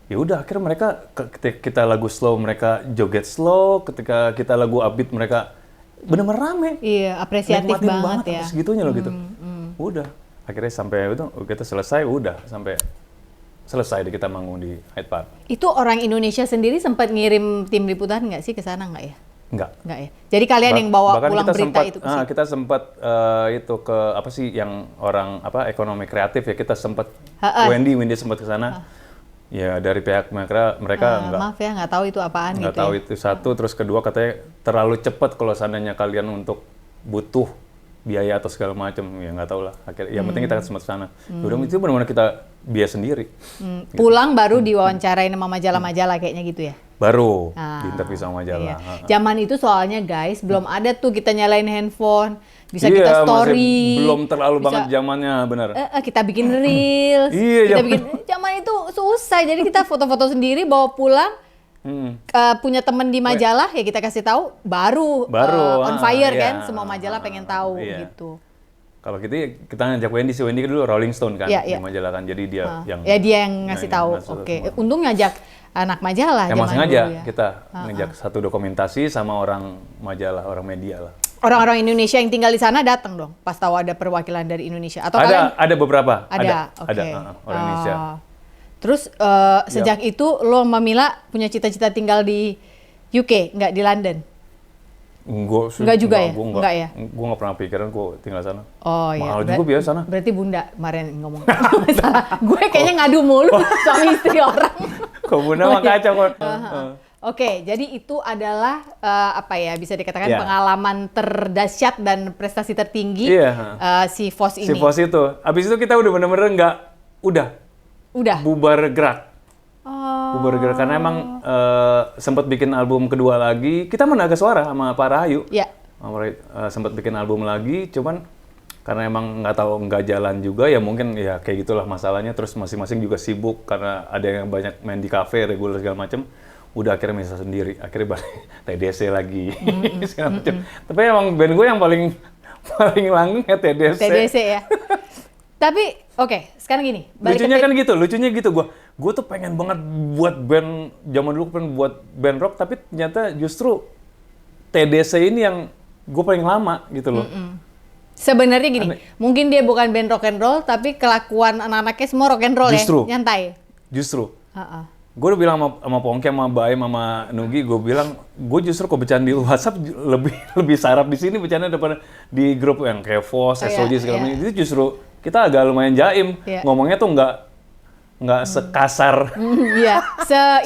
Ya udah, akhirnya mereka ketika kita lagu slow mereka joget slow, ketika kita lagu upbeat mereka bener-bener rame. Iya, apresiatif Nikmatin banget ya. sampai segitunya loh gitu. Udah, akhirnya sampai itu kita selesai, udah sampai selesai deh kita manggung di Hyde Park. Itu orang Indonesia sendiri sempat ngirim tim liputan nggak sih ke sana nggak ya? Enggak. Nggak ya. Jadi kalian yang bawa Bahkan pulang kita berita sempat, itu ke sini? kita sempat itu ke apa sih yang orang apa ekonomi kreatif ya, kita sempat Wendy sempat ke sana. Ya dari pihak mereka enggak. Maaf ya, nggak tahu itu apaan Nggak gitu tahu ya. itu satu, terus kedua katanya terlalu cepat kalau seandainya kalian untuk butuh biaya atau segala macam, ya nggak tahu lah. Akhirnya, yang penting kita sempat sana. Udah itu benar-benar kita biaya sendiri. Pulang baru diwawancarain sama majalah-majalah kayaknya gitu ya? Baru Ah, di interview sama majalah. iya. Zaman itu soalnya guys, belum ada tuh kita nyalain handphone, bisa Iya, kita masih story. belum terlalu bisa- banget zamannya, benar. Kita bikin reels, Iya, kita zaman- bikin zaman itu susah. Jadi kita foto-foto sendiri bawa pulang. Punya temen di majalah ya kita kasih tahu baru, on fire iya. kan, semua majalah pengen tahu Iya. gitu. Kalau kita ngajak Wendy, si Wendy dulu Rolling Stone kan Iya, di iya. majalah kan, jadi dia yang Ya dia yang ngasih tahu. ngasih Oke, semua. untung ngajak anak majalah. Emang zaman sengaja dulu ya. kita ngajak satu dokumentasi sama orang majalah, orang media lah. Orang-orang Indonesia yang tinggal di sana datang dong pas tahu ada perwakilan dari Indonesia atau kalian Ada beberapa. ada? Oke. Ada orang Indonesia. Terus sejak itu lo sama Mila punya cita-cita tinggal di UK, nggak di London? Enggak juga ya? Enggak ya? Gue nggak pernah pikiran gue tinggal sana. Oh iya. Mahal juga biaya sana. Berarti Bunda kemarin ngomong. Salah. Gue kayaknya ngadu mulu suami istri orang. Kok Bunda mah kacau kok. Oke, jadi itu adalah apa ya, bisa dikatakan Ya. pengalaman terdahsyat dan prestasi tertinggi Iya. si Vos Si ini. Vos itu. Abis itu kita udah bener-bener udah Udah. bubar gerak. Oh. Bubar gerak karena emang sempat bikin album kedua lagi. Kita Naga Suara sama Pak Rahayu. Ya. Sempat bikin album lagi, cuman karena emang nggak jalan juga ya, mungkin ya kayak gitulah masalahnya. Terus masing-masing juga sibuk karena ada yang banyak main di kafe reguler segala macem. Udah akhirnya bisa sendiri, akhirnya balik TDC lagi segala macem. Tapi emang band gue yang paling langgeng ya TDC. TDC ya. Tapi oke, sekarang gini. balik Lucunya ke kan gitu, gue tuh pengen banget buat band, zaman dulu pengen buat band rock, tapi ternyata justru TDC ini yang gue paling lama gitu loh. Sebenarnya gini, mungkin dia bukan band rock and roll, tapi kelakuan anak-anaknya semua rock and roll Justru. ya, nyantai. Justru. Gue udah bilang sama Pongki, sama Baim, sama Nugi, gue bilang, gue justru kok bercanda di WhatsApp lebih sarap di sini bercanda daripada di grup yang kayak Vos, SOJ segala macam. Itu justru kita agak lumayan jaim, ngomongnya tuh nggak sekasar. Iya,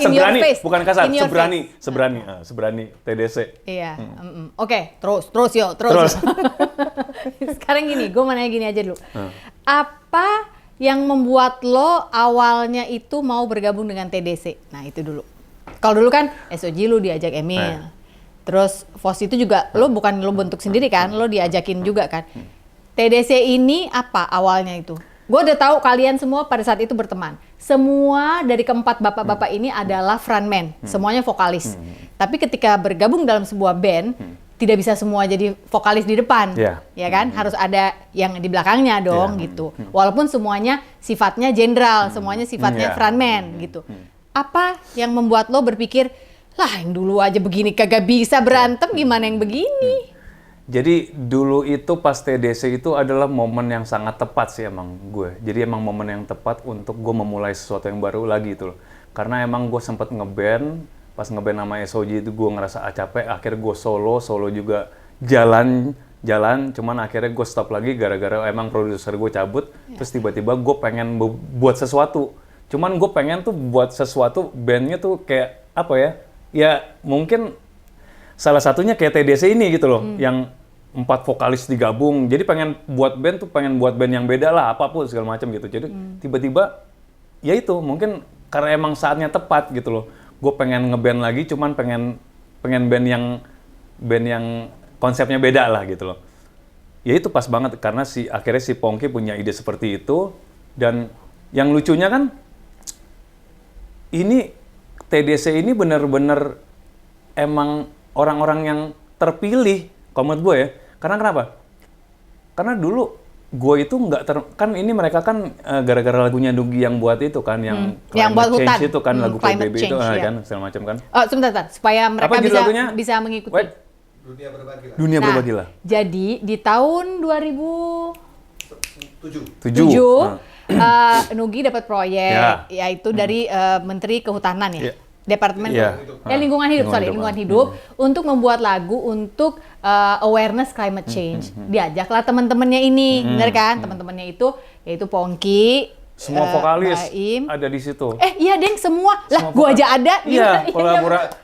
in your seberani, face. bukan kasar, In your seberani TDC. Iya, oke, terus yo. Sekarang gini, gue mau nanya gini aja dulu. Apa yang membuat lo awalnya itu mau bergabung dengan TDC? Nah itu dulu. Kalau dulu kan SOG lu diajak Emil. Terus Vos itu juga lo bukan lo bentuk sendiri kan, lo diajakin juga kan. TDC ini apa awalnya itu? Gue udah tahu kalian semua pada saat itu berteman. Semua dari keempat bapak-bapak ini adalah frontman, semuanya vokalis. Tapi ketika bergabung dalam sebuah band, tidak bisa semua jadi vokalis di depan, ya kan? Harus ada yang di belakangnya dong, gitu. Walaupun semuanya sifatnya jenderal, semuanya sifatnya frontman, gitu. Apa yang membuat lo berpikir, lah yang dulu aja begini kagak bisa berantem, gimana yang begini? Jadi dulu itu pas TDC itu adalah momen yang sangat tepat sih emang gue. Jadi emang momen yang tepat untuk gue memulai sesuatu yang baru lagi itu loh. Karena emang gue sempet ngeband, pas ngeband nama SOJ itu gue ngerasa capek, akhirnya gue solo juga jalan, cuman akhirnya gue stop lagi gara-gara emang produser gue cabut, terus tiba-tiba gue pengen buat sesuatu. Cuman gue pengen tuh buat sesuatu, bandnya tuh kayak apa ya mungkin salah satunya kayak TDC ini gitu loh, yang 4 vokalis digabung, jadi pengen buat band yang beda lah, apapun segala macam gitu. Jadi tiba-tiba ya itu mungkin karena emang saatnya tepat gitu loh. Gue pengen ngeband lagi, cuman pengen band yang konsepnya beda lah gitu loh. Ya itu pas banget karena akhirnya si Pongki punya ide seperti itu, dan yang lucunya kan ini TDC ini bener-bener emang orang-orang yang terpilih kalau menurut gue ya. Karena kenapa? Karena dulu gue itu kan ini mereka kan gara-gara lagunya Nugi yang buat itu kan, yang buat Climate hutan. Change itu kan, lagu PBB itu kan segala macam kan. Oh sebentar, supaya mereka bisa mengikuti. Dunia Berbagilah. Dunia Berbagilah. Jadi di tahun 2007 Nugi dapat proyek, yaitu dari Menteri Kehutanan ya. Departemen lingkungan hidup untuk membuat lagu untuk awareness climate change. Diajaklah teman-temannya ini, benar kan? Teman-temannya itu yaitu Pongki, semua vokalis Baim. ada di situ. Iya deng, semua lah, gua aja ada. Iya,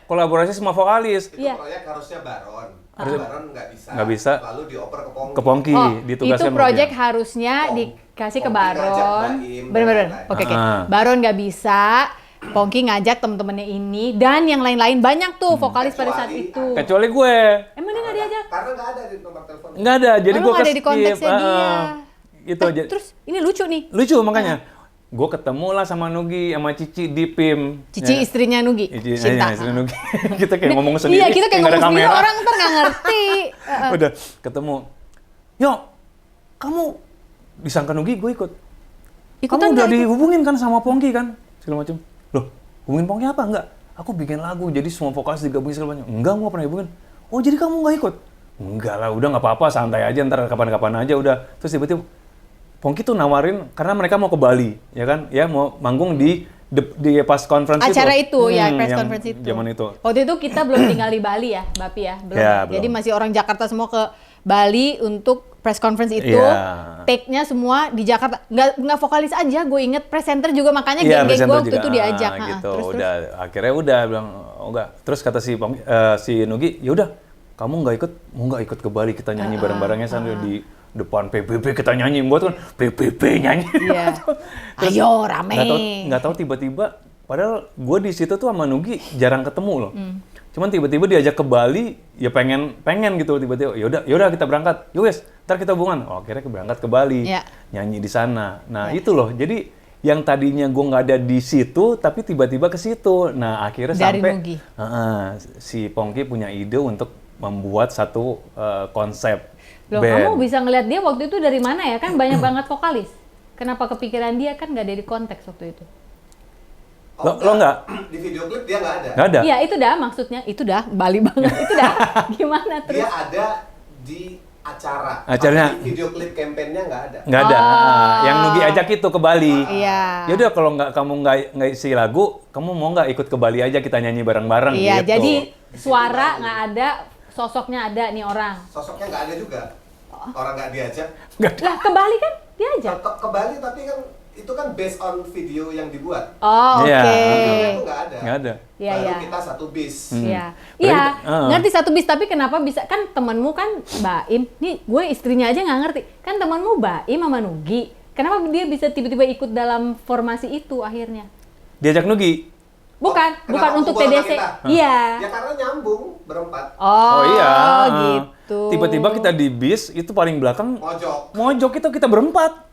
kolaborasi semua vokalis. Itu proyek harusnya Baron. Baron nggak bisa. Lalu dioper ke Pongki. Itu Ditugaskan proyek harusnya dikasih ke Baron. Bener-bener. Oke. Baron nggak bisa. Pongki ngajak temen-temennya ini dan yang lain-lain banyak tuh vokalis pada saat itu. Kecuali gue. Emang dia nggak diajak? Karena nggak ada di nomor telepon. Nggak ada, jadi gue ada di konteksnya dia. Gitu. Terus ini lucu nih. Lucu makanya. Gue ketemu lah sama Nugi, sama Cici di PIM. Cici istrinya Nugi. Cinta. Istri Nugi. Kita kayak ngomong sendiri. Iya, kita kayak ngomong sendiri, orang ntar nggak ngerti. Udah ketemu. Yo, kamu disangka Nugi, gue ikut. Kamu udah dihubungin kan sama Pongki kan? Segala macam. Loh, hubungin Pongki apa? Enggak. Aku bikin lagu, jadi semua vokalis digabungin segala macam. Enggak, gue pernah hubungin. Oh, jadi kamu nggak ikut? Enggak lah, udah nggak apa-apa, santai aja, ntar kapan-kapan aja udah. Terus tiba-tiba Pongki tuh nawarin karena mereka mau ke Bali, ya kan? Ya mau manggung di pas conference acara itu ya, press conference itu. Zaman itu. Waktu itu kita belum tinggal di Bali ya, Bapi ya, belum. Ya, Jadi belum. masih orang Jakarta semua ke Bali untuk press conference itu. Ya. Take-nya semua di Jakarta. Nggak vokalis aja, gue inget presenter juga, makanya geng-geng gue waktu itu diajak. Gitu. Terus. Akhirnya udah bilang oh enggak. Terus kata si Nugi, ya udah, kamu nggak ikut ke Bali, kita nyanyi bareng-barengnya sambil di depan PBB kita nyanyi, buat kan PBB nyanyi. Iya. Ayo rame. Nggak tahu tiba-tiba, padahal gue di situ tuh sama Nugi jarang ketemu loh. Cuman tiba-tiba diajak ke Bali, ya pengen gitu tiba-tiba. Yaudah kita berangkat. Yowes, ntar kita hubungan. Oh, akhirnya berangkat ke Bali, nyanyi di sana. Nah itu loh. Jadi yang tadinya gue nggak ada di situ, tapi tiba-tiba ke situ. Nah akhirnya dari sampai Nugi. Si Pongki punya ide untuk membuat satu konsep. Loh, kamu bisa ngeliat dia waktu itu dari mana ya? Kan banyak banget vokalis. Kenapa kepikiran dia? Kan nggak ada di konteks waktu itu. Lo nggak? Di video klip dia nggak ada. Nggak ada? Iya, itu dah maksudnya. Itu dah Bali banget. Itu dah. Gimana terus? Dia ada di acara. Acaranya. Tapi video klip kampanyenya nggak ada. Nggak ada. Yang Nugi ajak itu ke Bali. Iya. Yaudah kalau kamu nggak isi lagu, kamu mau nggak ikut ke Bali aja kita nyanyi bareng-bareng Iya, gitu. jadi suara nggak ada, sosoknya ada nih orang. Sosoknya nggak ada juga. Orang nggak diajak. Lah ke Bali kan diajak. Ke Bali tapi kan itu kan based on video yang dibuat. Oh, oke. Iya. Videonya itu nggak ada. Nggak ada. Iya, Baru iya. kita satu bis. Iya, Berarti iya, kita- ngerti satu bis, tapi kenapa bisa, kan temanmu kan Baim, nih gue istrinya aja nggak ngerti, kan temanmu Baim sama Nugi, kenapa dia bisa tiba-tiba ikut dalam formasi itu akhirnya? Diajak Nugi. Bukan, Oh, bukan kenapa untuk kumpul sama TDC, kita? iya. Ya karena nyambung berempat. Oh, iya. gitu. Tiba-tiba kita di bis, itu paling belakang, Mojok itu kita berempat.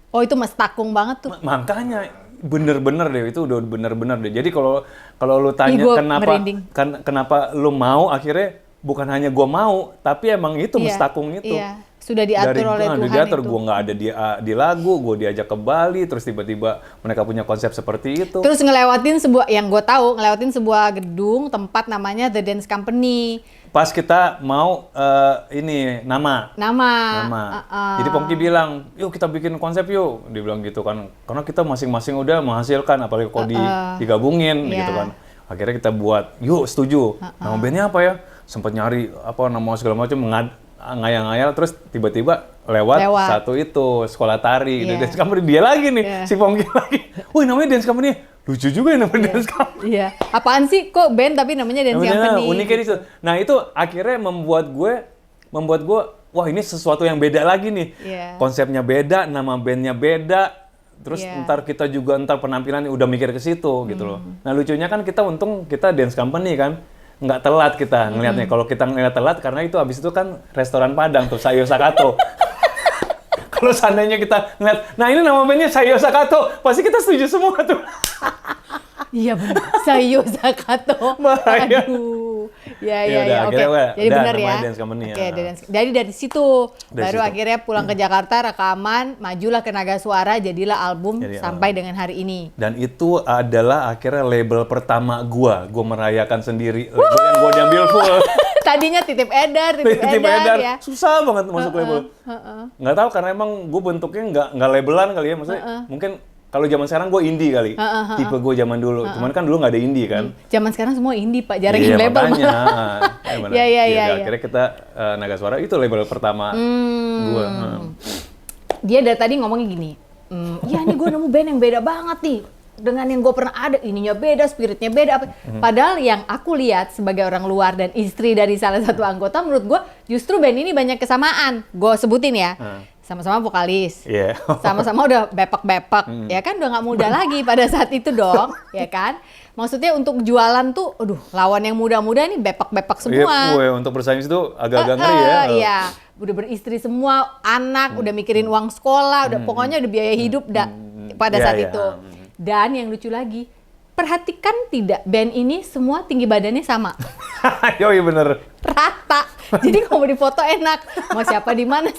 Oh, itu mas takung banget tuh. Makanya bener-bener deh, itu udah bener-bener deh. Jadi kalau lu tanya Ih, gua kenapa merinding. kenapa lu mau, akhirnya bukan hanya gua mau, tapi emang itu Iya, Mestakung itu. iya. Sudah diatur oleh Tuhan diatur, itu. gua nggak ada di lagu, gua diajak ke Bali, terus tiba-tiba mereka punya konsep seperti itu. Terus ngelewatin sebuah, yang gue tahu, ngelewatin sebuah gedung, tempat namanya The Dance Company. Pas kita mau nama. Jadi Pongki bilang, yuk kita bikin konsep yuk. Dia bilang gitu kan. Karena kita masing-masing udah menghasilkan, apalagi kalau digabungin Iya. gitu kan. Akhirnya kita buat, yuk setuju. Nama bandnya apa ya? Sempat nyari apa nama segala macam, ngayal-ngayal, terus tiba-tiba lewat satu itu, sekolah tari. Iya. Dance Company, dia lagi nih, Iya. si Pongki lagi. Wih namanya Dance Company, lucu juga ya namanya Dance Company. Iya. Apaan sih kok band tapi namanya Dance Company? Uniknya di situ. Nah itu akhirnya membuat gue, wah ini sesuatu yang beda lagi nih. Iya. Konsepnya beda, nama bandnya beda. Terus Iya. ntar kita juga penampilannya udah mikir ke situ gitu loh. Nah lucunya kan kita untung kita Dance Company kan. Nggak telat kita ngelihatnya. Kalau kita ngeliat telat karena itu abis itu kan restoran Padang tuh, Sayo Sakato. Kalau seandainya kita ngeliat, nah ini nama bandnya Sayo Sakato, pasti kita setuju semua tuh. Iya benar. Sayo Sakato. Bahaya. Aduh. Ya Ya ya udah, ya. Oke. akhirnya Jadi udah, benar ya. namanya Dance Company, Oke, ya. jadi dari situ baru situ. akhirnya pulang ke Jakarta, rekaman, majulah ke Naga Suara, jadilah album Jadi, sampai dengan hari ini. Dan itu adalah akhirnya label pertama gua merayakan sendiri. Label yang gua diambil full. Tadinya titip edar Titip edar. ya. Susah banget masuk label. Nggak tahu karena emang gua bentuknya nggak labelan kali ya. Maksudnya mungkin kalau zaman sekarang gua indie kali. Tipe gua zaman dulu. Cuman kan dulu nggak ada indie kan. Zaman sekarang semua indie Pak, jarang Iya, yang label makanya. malah. Benar. Iya, iya, Iya, iya, iya. akhirnya kita Naga Suara itu label pertama gua. Dia dari tadi ngomongnya gini, iya nih gue nemu band yang beda banget nih. Dengan yang gue pernah ada, ininya beda, spiritnya beda. Padahal yang aku lihat sebagai orang luar dan istri dari salah satu anggota, menurut gue justru band ini banyak kesamaan. Gue sebutin ya, sama-sama vokalis, Iya. sama-sama udah bepek-bepek, ya kan udah nggak muda lagi pada saat itu dong, ya kan? Maksudnya untuk jualan tuh, aduh lawan yang muda-muda nih bepek-bepek semua. Iya, untuk bersaing itu agak-agak ngeri ya. Iya, udah beristri semua, anak, udah mikirin uang sekolah, udah pokoknya udah biaya hidup pada Iya, saat iya. itu. Dan yang lucu lagi, perhatikan tidak band ini semua tinggi badannya sama, Yoi bener. rata. Jadi kalau mau difoto enak, mau siapa di mana,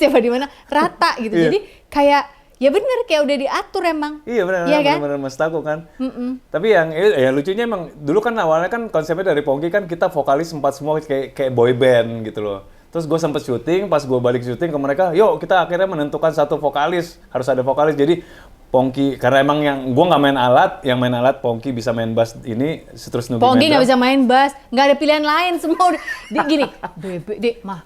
rata gitu. Iya. Jadi kayak ya bener kayak udah diatur emang. Iya benar, Iya kan? benar Mas Tako kan. Tapi yang ya lucunya emang dulu kan awalnya kan konsepnya dari Pongki kan kita vokalis sempat semua kayak boy band gitu loh. Terus gue sempet syuting, pas gue balik syuting ke mereka, yuk kita akhirnya menentukan satu vokalis, harus ada vokalis. Jadi Pongki, karena emang yang gue nggak main alat, yang main alat Pongki bisa main bass ini, terus Nugi Pongki main nggak drum. bisa main bass, nggak ada pilihan lain semua. Gini,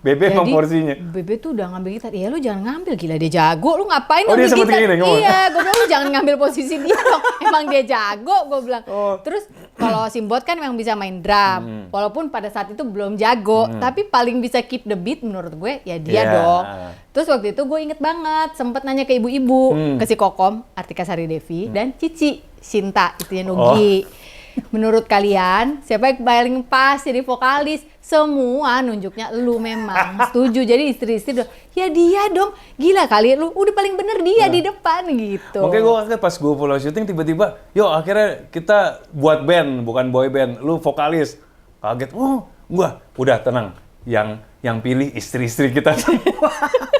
Bebe emang porsinya. Bebe tuh udah ngambil gitar, ya lu jangan ngambil, gila dia jago, lu ngapain Oh, ngambil dia sempet gitar? gini, ngomong. Iya, gue bilang lu jangan ngambil posisi dia dong, emang dia jago, gue bilang. Oh. Terus kalau Simbot kan memang bisa main drum, walaupun pada saat itu belum jago, tapi paling bisa keep the beat menurut gue ya dia Iya. dong. Terus waktu itu gue inget banget, sempet nanya ke ibu-ibu, ke si Kokom, Artika Sari Devi, dan Cici, Sinta, itunya Nugi. Menurut kalian, siapa yang paling pas jadi vokalis? Semua nunjuknya lu memang setuju. Jadi istri-istri udah, ya dia dong. Gila kali, lu udah paling bener dia di depan gitu. Makanya gue akhirnya pas gue pulang syuting tiba-tiba, yuk akhirnya kita buat band, bukan boy band, lu vokalis. Kaget, gua udah tenang. Yang pilih istri-istri kita semua.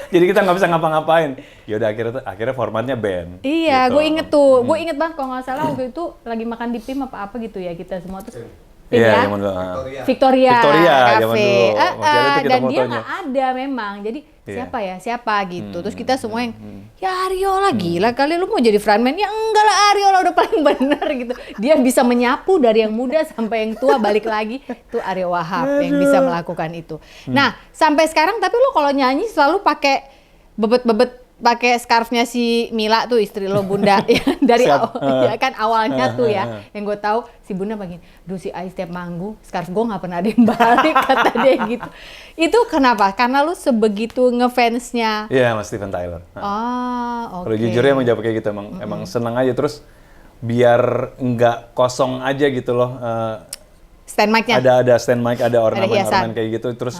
Jadi kita nggak bisa ngapa-ngapain. Ya udah akhirnya formatnya band. Iya, gitu. gue inget tuh. Gue inget banget kalau nggak salah waktu itu lagi makan di PIM apa-apa gitu ya kita semua. Terus Iya, ya. zaman dulu. Victoria zaman Cafe. dulu. Masih ada tuh kita Dan dia fotonya. nggak ada memang. Jadi Iya. siapa gitu. Terus kita semua yang ya Ariola gila kali lu mau jadi frontman. Ya enggak lah, Ariola udah paling bener gitu. Dia bisa menyapu dari yang muda sampai yang tua balik lagi. Itu Ario Wahab yang bisa melakukan itu. Nah, sampai sekarang tapi lu kalau nyanyi selalu pakai bebet-bebet, pakai scarfnya si Mila tuh, istri lo, Bunda. Ya, dari ya kan awalnya tuh ya, yang gue tahu si Bunda begini, duh si Ai setiap manggung scarf gue nggak pernah ada yang balik, kata dia gitu. Itu kenapa? Karena lu sebegitu ngefansnya. Iya, Mas Steven Tyler. Oh, oke. Kalau jujur ya menjawab kayak gitu, emang seneng aja, terus biar nggak kosong aja gitu loh. Stand mic-nya. Ada stand mic, ada ornamen hiasan. kayak gitu, terus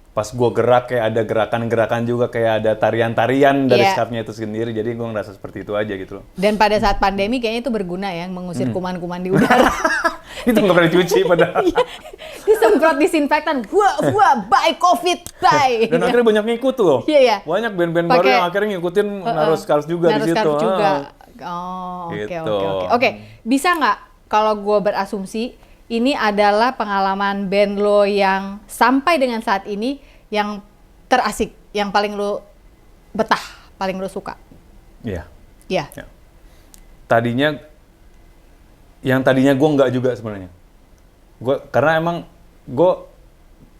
pas gue gerak kayak ada gerakan-gerakan juga, kayak ada tarian-tarian dari Iya. scarf-nya itu sendiri, jadi gue ngerasa seperti itu aja gitu loh. Dan pada saat pandemi kayaknya itu berguna ya, mengusir kuman-kuman di udara. Itu nggak pernah dicuci padahal. Disemprot disinfektan, bye COVID, bye. Dan akhirnya banyak ngikut tuh loh. Iya, iya. Banyak band-band baru Pakai- yang akhirnya ngikutin naruh scarf juga Naruh di situ. scarf juga. Ah. Oh, oke, Gitu. oke. Oke, bisa nggak kalau gue berasumsi ini adalah pengalaman band lo yang sampai dengan saat ini yang terasik, yang paling lo betah, paling lo suka? Iya. Iya. Ya. Tadinya gue nggak juga sebenarnya. Karena emang gue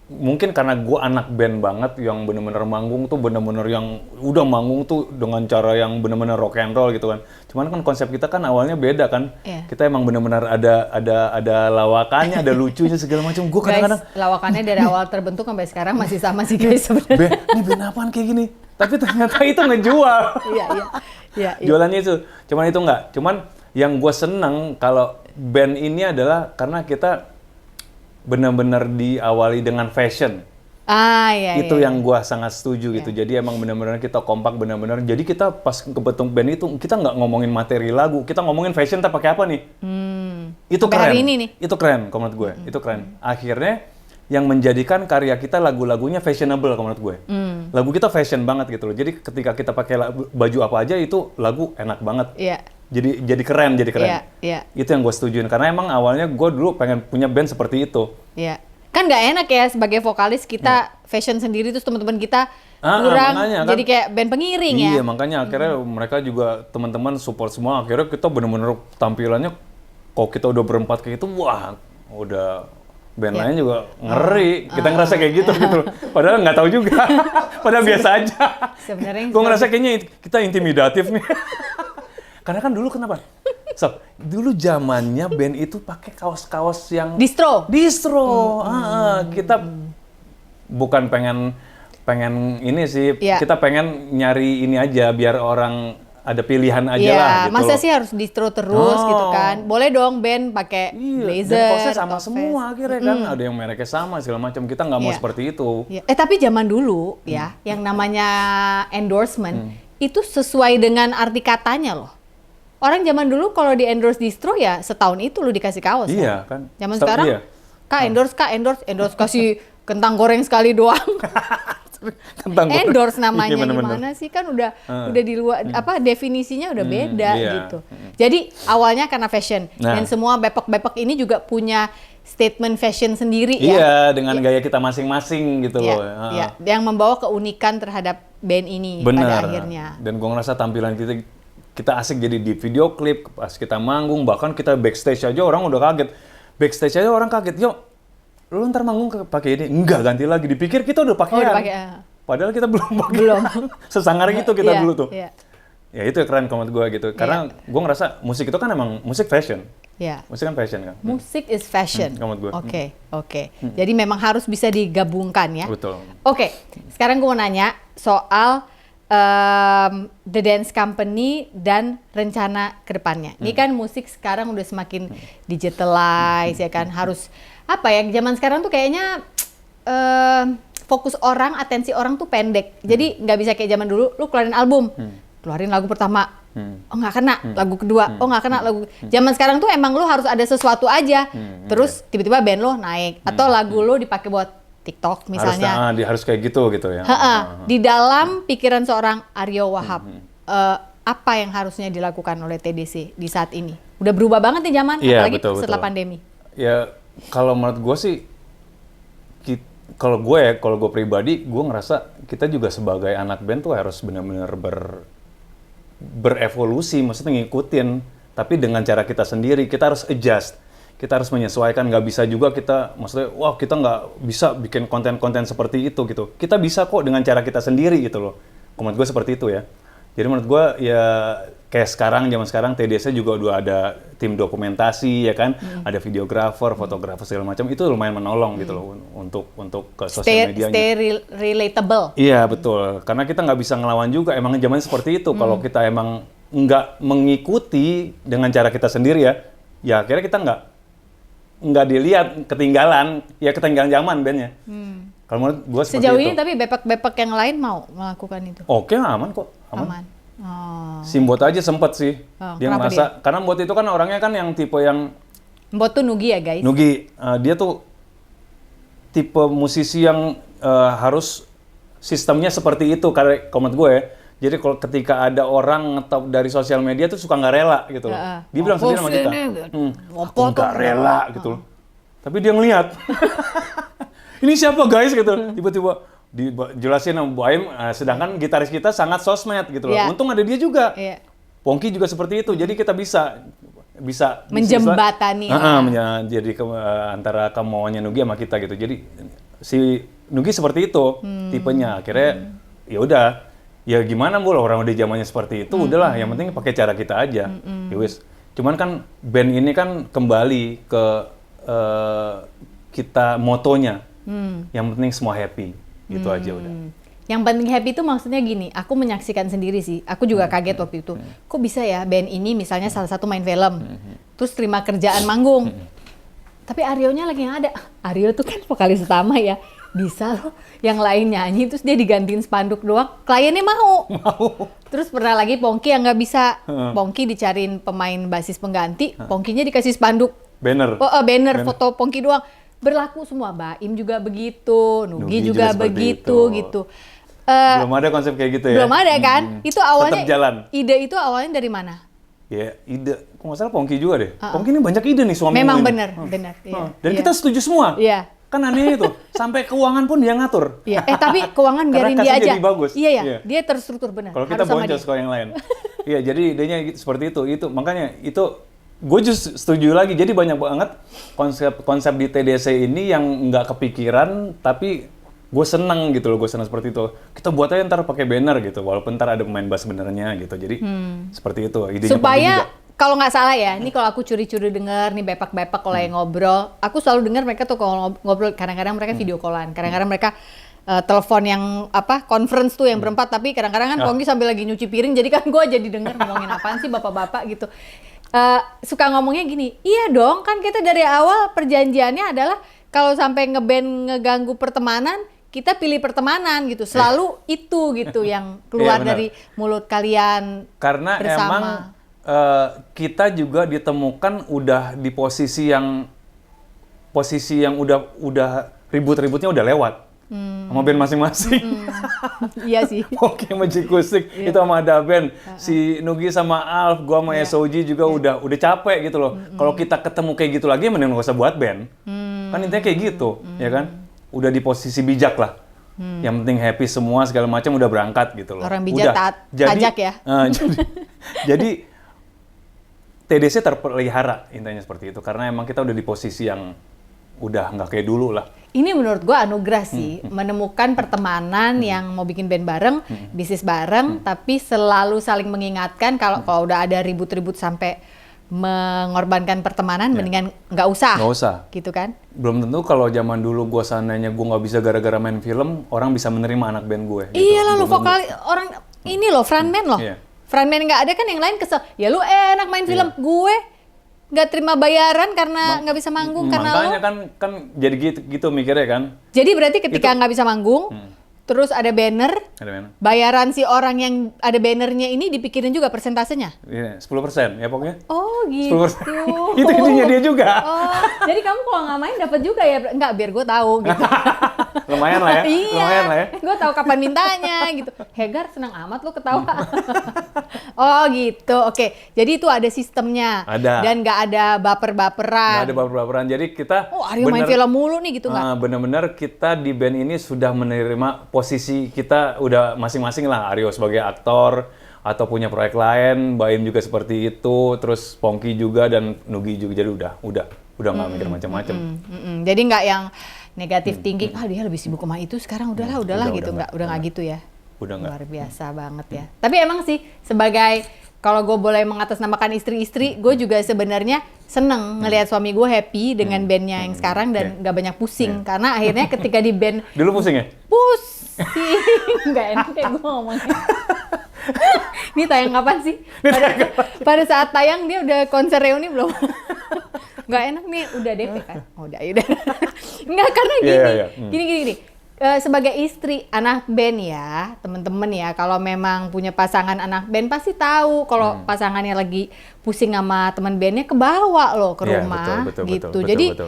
mungkin karena gue anak band banget yang bener-bener manggung tuh bener-bener yang udah manggung tuh dengan cara yang bener-bener rock and roll gitu kan. Cuman kan konsep kita kan awalnya beda kan. Iya. Kita emang bener-bener ada lawakannya, ada lucunya segala macam. Gue kadang-kadang Guys, lawakannya dari awal terbentuk sampai sekarang masih sama sih guys sebenarnya. ini band apaan kayak gini? Tapi ternyata itu ngejual. Iya. Jualannya itu. Cuman itu enggak. Cuman yang gue seneng kalau band ini adalah karena kita benar-benar diawali dengan fashion. Iya. Itu iya. yang gue sangat setuju gitu. Jadi emang benar-benar kita kompak benar-benar. Jadi kita pas kebentuk band itu kita nggak ngomongin materi lagu, kita ngomongin fashion tak pakai apa nih. Itu Sampai keren. hari ini nih. Itu keren kalau menurut gue. Itu keren. Akhirnya yang menjadikan karya kita lagu-lagunya fashionable kalau menurut gue. Lagu kita fashion banget gitu loh. Jadi ketika kita pakai baju apa aja itu lagu enak banget. Iya. Jadi keren. Iya. Itu yang gue setujuin karena emang awalnya gue dulu pengen punya band seperti itu. Iya. Kan nggak enak ya sebagai vokalis kita fashion sendiri terus teman-teman kita kurang makanya, kan. jadi kayak band pengiring ya. Iya, makanya akhirnya mereka juga teman-teman support semua. Akhirnya kita bener-bener tampilannya kalau kita udah berempat kayak itu, wah, udah band lain juga ngeri. Kita ngerasa kayak gitu. Padahal nggak tahu juga. Padahal biasa aja. Sebenarnya Gue ngerasa kayaknya kita intimidatif nih. Karena kan dulu kenapa? Dulu zamannya band itu pakai kaos-kaos yang distro. Kita bukan pengen ini sih. Iya. Kita pengen nyari ini aja biar orang ada pilihan aja Iya, lah gitu. masa loh. sih harus distro terus gitu kan? Boleh dong band pakai Iya, blazer, dan kaosnya sama kaos semua vest. akhirnya kan. Ada yang mereknya sama segala macam. Kita nggak mau Iya. seperti itu. Iya. Tapi zaman dulu ya, yang namanya endorsement itu sesuai dengan arti katanya loh. Orang zaman dulu kalau di endorse distro ya setahun itu lu dikasih kaos. Iya kan. Zaman sekarang, Iya. Kak endorse kasih kentang goreng sekali doang. Tentang Endorse namanya Iya, bener-bener. gimana sih kan udah di luar apa definisinya udah beda iya. gitu. Jadi awalnya karena fashion Nah. dan semua bepok-bepok ini juga punya statement fashion sendiri ya. Iya, dengan gaya kita masing-masing gitu Iya, loh. iya. Yang membawa keunikan terhadap band ini pada Benar. akhirnya. Dan gue ngerasa tampilan kita asik jadi di video klip, pas kita manggung, bahkan kita backstage aja orang udah kaget. Backstage aja orang kaget, yuk, lu ntar manggung pakai ini? Enggak, ganti lagi. Dipikir kita udah pakaian. udah pakai, Padahal kita belum pakai. Belum. Sesangar gitu kita Iya, dulu tuh. Iya. Ya itu keren menurut gue gitu. Karena gue ngerasa musik itu kan emang musik fashion. Iya. Musik kan fashion kan. Musik is fashion. menurut gue. Oke. Jadi memang harus bisa digabungkan ya. Betul. Oke, sekarang gue mau nanya soal The Dance Company dan rencana kedepannya. Ini kan musik sekarang udah semakin digitalize ya kan, harus apa ya? Zaman sekarang tuh kayaknya fokus orang, atensi orang tuh pendek. Jadi nggak bisa kayak zaman dulu, lu keluarin album, keluarin lagu pertama, oh nggak kena, lagu kedua, oh nggak kena lagu. Zaman sekarang tuh emang lu harus ada sesuatu aja, terus tiba-tiba band lo naik atau lagu lo dipakai buat TikTok misalnya. Harus kayak gitu ya. Di dalam pikiran seorang Ario Wahab, apa yang harusnya dilakukan oleh TDC di saat ini? Udah berubah banget nih zaman, Iya, apalagi betul. setelah pandemi. Ya Kalau menurut gue sih, kalau gue pribadi, gue ngerasa kita juga sebagai anak band tuh harus benar-benar berevolusi, maksudnya ngikutin, tapi dengan cara kita sendiri. Kita harus adjust, kita harus menyesuaikan. Nggak bisa juga kita, maksudnya, wah kita nggak bisa bikin konten-konten seperti itu gitu. Kita bisa kok dengan cara kita sendiri gitu loh. Menurut gue seperti itu ya. Jadi menurut gue ya kayak zaman sekarang TDC juga udah ada tim dokumentasi ya kan, ada videografer, fotografer segala macam, itu lumayan menolong gitu loh untuk ke sosial medianya. Stay relatable. Iya betul, karena kita nggak bisa ngelawan juga, emang zamannya seperti itu. Kalau kita emang nggak mengikuti dengan cara kita sendiri ya akhirnya kita nggak dilihat, ketinggalan zaman bandnya. Kalau menurut gue seperti Sejauh itu. ini tapi bepek-bepek yang lain mau melakukan itu? Oke, aman kok. Aman. Oh. Si Mbot aja sempet sih. Dia kenapa ngerasa, karena Mbot itu kan orangnya kan yang tipe yang... Mbot tuh Nugi ya guys? Nugi. Dia tuh tipe musisi yang harus sistemnya seperti itu. Karena menurut gue ya. Jadi kalau ketika ada orang ngetop dari sosial media tuh suka nggak rela gitu loh. Dia bilang sendiri sama kita. Aku nggak rela gitu loh. Tapi dia ngelihat. Ini siapa guys gitu. Tiba-tiba dijelasin sama Bu Aim, sedangkan gitaris kita sangat sosmed gitu loh. Untung ada dia juga. Pongki juga seperti itu. Jadi kita bisa menjembatani. Jadi antara kemauannya Nugi sama kita gitu. Jadi si Nugi seperti itu tipenya. Akhirnya ya udah, ya gimana Bu, orang udah zamannya seperti itu, udahlah yang penting pakai cara kita aja. Ya wis. Cuman kan band ini kan kembali ke kita motonya. Yang penting semua happy. Gitu aja udah. Yang penting happy itu maksudnya gini, aku menyaksikan sendiri sih, aku juga kaget waktu itu. Kok bisa ya band ini misalnya salah satu main film, terus terima kerjaan manggung. Tapi Aryo-nya lagi yang ada. Aryo tuh kan vokalis utama ya, bisa loh yang lain nyanyi, terus dia digantiin spanduk doang, kliennya mau. Terus pernah lagi Pongki yang nggak bisa, Pongki dicariin pemain basis pengganti, Pongkinya dikasih spanduk. Banner. Banner foto Pongki doang. Berlaku semua, Baim juga begitu, Nugi juga begitu gitu. Belum ada konsep kayak gitu ya? Belum ada kan? Itu awalnya, tetap jalan. Ide itu awalnya dari mana? Ya ide, kok nggak salah Pongki juga deh. Pongki ini banyak ide nih suami. Memang benar. Iya. Dan kita setuju semua. Iya. Kan aneh itu, sampai keuangan pun dia ngatur. Iya. Tapi keuangan biarin dia aja. Jadi bagus. Iya. Dia terstruktur benar. Kalau kita boncos kalau yang lain. Iya, jadi idenya seperti itu. Makanya itu gue just setuju lagi. Jadi banyak banget konsep di TDC ini yang nggak kepikiran, tapi gue seneng gitu loh. Gue seneng seperti itu. Kita buat aja ntar pakai banner gitu, walaupun ntar ada pemain bass benernya gitu. Jadi seperti itu idenya. Supaya kalau nggak salah ya, ini kalau aku curi-curi denger nih bepek-bepek kalau yang ngobrol, aku selalu dengar mereka tuh kalau ngobrol, kadang-kadang mereka video callan, kadang-kadang mereka telepon yang conference tuh yang berempat, tapi kadang-kadang kan Pongki sambil lagi nyuci piring, jadi kan gue jadi denger ngomongin apaan sih bapak-bapak gitu. Suka ngomongnya gini, iya dong kan kita dari awal perjanjiannya adalah kalau sampai ngeband ngeganggu pertemanan, kita pilih pertemanan gitu, selalu itu gitu yang keluar dari mulut kalian. Karena bersama. Emang kita juga ditemukan udah di posisi yang udah ribut-ributnya udah lewat. Sama band masing-masing. Iya sih. Oke, sama Jikusik, itu sama ada band. Si Nugi sama Alf, gua sama SOG juga udah capek gitu loh. Kalau kita ketemu kayak gitu lagi, mending nggak usah buat band. Kan intinya kayak gitu, ya kan? Udah di posisi bijak lah. Yang penting happy semua, segala macam udah berangkat gitu loh. Orang bijak tajak ya. Jadi TDC terpelihara, intinya seperti itu. Karena emang kita udah di posisi yang udah nggak kayak dulu lah. Ini menurut gue anugerah sih, menemukan pertemanan yang mau bikin band bareng, bisnis bareng, tapi selalu saling mengingatkan kalau udah ada ribut-ribut sampai mengorbankan pertemanan, mendingan nggak usah. Nggak usah. Gitu kan? Belum tentu kalau zaman dulu gue seandainya gue nggak bisa gara-gara main film, orang bisa menerima anak band gue. Gitu. Iya lah, lu vokal orang ini loh, frontman loh. Frontman nggak ada kan yang lain kesel. Ya lu enak main film, gue nggak terima bayaran karena nggak bisa manggung karena lo. Makanya kan jadi gitu mikirnya kan. Jadi berarti ketika nggak bisa manggung, terus ada banner, bayaran si orang yang ada bannernya ini dipikirin juga persentasenya? Iya, 10% ya pokoknya. Oh gitu. 10%. Itu intinya dia juga. Oh, jadi kamu kalau nggak main dapat juga ya? Nggak, biar gue tahu gitu. Lumayan lah ya. Iya, Lumayan lah ya. gue tahu kapan mintanya gitu. Hegar senang amat lo ketawa. Oh gitu, oke. Jadi itu ada sistemnya. Ada. Dan nggak ada baper-baperan. Nggak ada baper-baperan. Jadi kita Oh Aryo main film mulu nih gitu nggak? bener-bener kita di band ini sudah menerima posisi kita udah masing-masing lah. Aryo sebagai aktor atau punya proyek lain, Baim juga seperti itu, terus Pongki juga dan Nugi juga. Jadi udah nggak mikir macam-macam. Jadi nggak yang negatif thinking, dia lebih sibuk sama itu sekarang udahlah gitu, udah nggak gitu ya. Udah nggak. Luar biasa banget ya. Tapi emang sih sebagai kalau gue boleh mengatasnamakan istri-istri, gue juga sebenarnya seneng ngelihat suami gue happy dengan bandnya yang sekarang dan nggak banyak pusing karena akhirnya ketika di band Dulu pusing ya? pusing, nggak enak kayak gue ngomongnya. Ini tayang kapan sih? Pada saat tayang dia udah konser reuni belum? Nggak enak nih, udah DP kan? Oh, udah. Nggak, karena gini. Sebagai istri anak band ya, temen-temen ya, kalau memang punya pasangan anak band pasti tahu kalau pasangannya lagi pusing sama teman bandnya kebawa loh ke rumah, betul, Jadi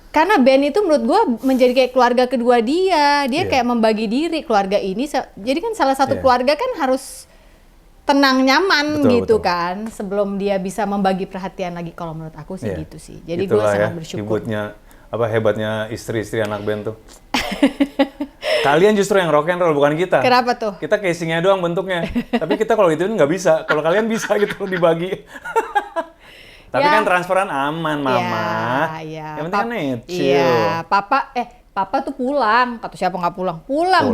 karena band itu menurut gue menjadi kayak keluarga kedua dia kayak membagi diri keluarga ini. Jadi kan salah satu keluarga kan harus tenang nyaman kan sebelum dia bisa membagi perhatian lagi. Kalau menurut aku sih gitu sih. Jadi gue sangat bersyukur. Hebatnya istri-istri anak band tuh. Kalian justru yang rock and roll, bukan kita. Kenapa tuh? Kita casingnya doang bentuknya. Tapi kita kalau gitu nggak bisa. Kalau kalian bisa gitu dibagi. Tapi kan transferan aman, Mama. Yang penting kan chill. Iya, Papa tuh pulang. Kata siapa nggak pulang? Pulang.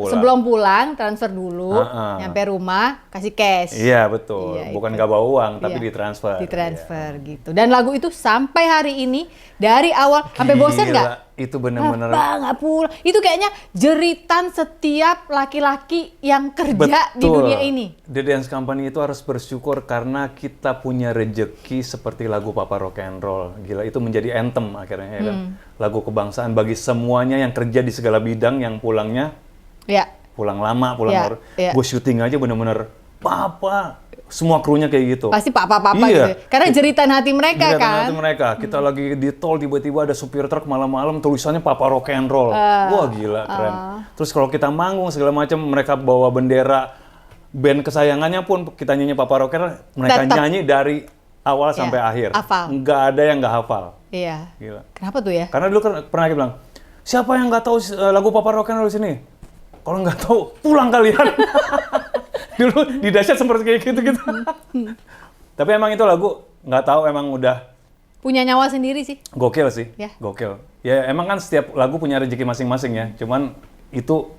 Sebelum pulang transfer dulu, nyampe rumah kasih cash. Iya betul. Bukan nggak bawa uang, tapi ditransfer. Ditransfer gitu. Dan lagu itu sampai hari ini dari awal sampai bosan nggak? Itu benar-benar nggak pulang. Itu kayaknya jeritan setiap laki-laki yang kerja di dunia ini. The Dance Company itu harus bersyukur karena kita punya rejeki seperti lagu Papa Rock and Roll. Gila, itu menjadi anthem akhirnya ya kan. Lagu kebangsaan bagi semuanya yang kerja di segala bidang, yang pulangnya pulang lama, pulang gue syuting aja bener-bener Papa. Semua krunya kayak gitu. Pasti papa-papa gitu. Karena jeritan hati mereka kan. Jeritan hati mereka. Kita lagi di tol, tiba-tiba ada supir truk malam-malam tulisannya Papa Rock and Roll. Wah gila, keren. Terus kalau kita manggung segala macam, mereka bawa bendera band kesayangannya pun kita nyanyi Papa Rock and Roll. Mereka nyanyi dari awal sampai akhir. Hafal. Nggak ada yang nggak hafal. Iya. Gila. Kenapa tuh ya? Karena dulu kan pernah kita bilang, siapa yang nggak tahu lagu Papa Rock and Roll di sini? Kalau nggak tahu, pulang kalian. Dulu di Dahsyat seperti kayak gitu. Tapi emang itu lagu nggak tahu emang udah punya nyawa sendiri sih. Gokil sih. Gokil. Ya emang kan setiap lagu punya rezeki masing-masing ya. Cuman itu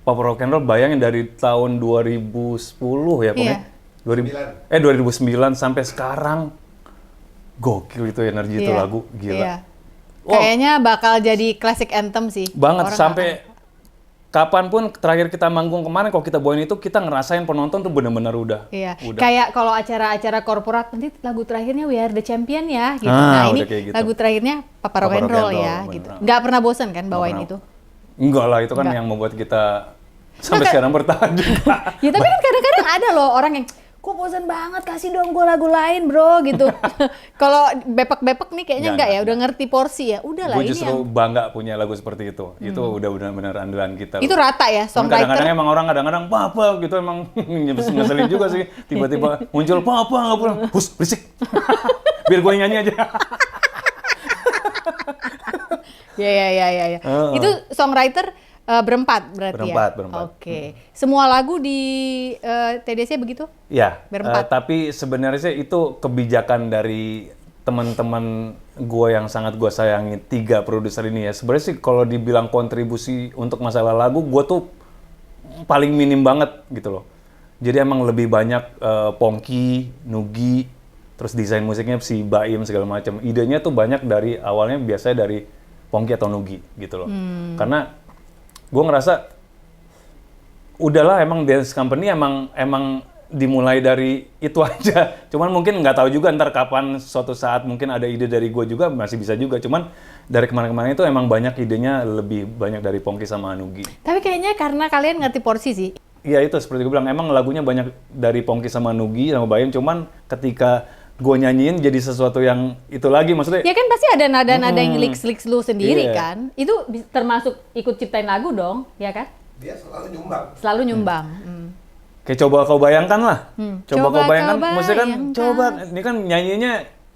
Papa Rock and Roll bayangin dari tahun 2010 ya pokoknya. 2009 sampai sekarang. Gokil itu energi itu lagu, gila. Kayaknya bakal jadi classic anthem sih. Banget. Sampai kapanpun terakhir kita manggung kemarin, kalau kita bawain itu kita ngerasain penonton tuh bener-bener udah. Kayak kalau acara-acara korporat nanti lagu terakhirnya We Are The Champion ya gitu. Nah ini gitu. Lagu terakhirnya Papa Rock and Roll ya gitu. Nggak pernah bosan kan bawain itu? Enggak lah, itu kan yang membuat kita sampai sekarang bertahan juga. Ya tapi kan kadang-kadang ada loh orang yang kok bosan banget, kasih dong gue lagu lain bro gitu. Kalau bepek-bepek nih kayaknya enggak ya, udah ngerti porsi ya. Udah lah ini. Gue justru bangga punya lagu seperti itu. Itu udah benar-benar andalan kita. Itu rata ya, songwriter. Kadang-kadang emang orang kadang-kadang Papa gitu emang ngeselin juga sih. Tiba-tiba muncul Papa nggak pulang, hus berisik. Biar gue nyanyi aja. Ya. Itu songwriter berempat berarti berempat. Oke. Semua lagu di TDC begitu? Ya. Berempat. Tapi sebenarnya sih itu kebijakan dari teman-teman gue yang sangat gue sayangi, 3 produser ini ya. Sebenarnya sih kalau dibilang kontribusi untuk masalah lagu, gue tuh paling minim banget gitu loh. Jadi emang lebih banyak Pongki, Nugi, terus desain musiknya si Baim segala macam. Idenya tuh banyak dari awalnya biasanya dari Pongki atau Nugi gitu loh. Karena gue ngerasa udahlah emang Dance Company emang dimulai dari itu aja. Cuman mungkin nggak tahu juga ntar kapan suatu saat mungkin ada ide dari gue juga, masih bisa juga. Cuman dari kemarin-kemarin itu emang banyak idenya lebih banyak dari Pongki sama Nugi. Tapi kayaknya karena kalian ngerti porsi sih. Iya itu seperti gue bilang, emang lagunya banyak dari Pongki sama Nugi sama Baim. Cuman ketika gue nyanyiin jadi sesuatu yang itu lagi, maksudnya. Ya kan pasti ada nada-nada yang liks lu sendiri Iya. kan. Itu termasuk ikut ciptain lagu dong, ya kan? Dia selalu nyumbang. Selalu nyumbang. Kayak coba kau bayangkan lah. Coba kau bayangkan, maksudnya kan bayangkan. coba, ini kan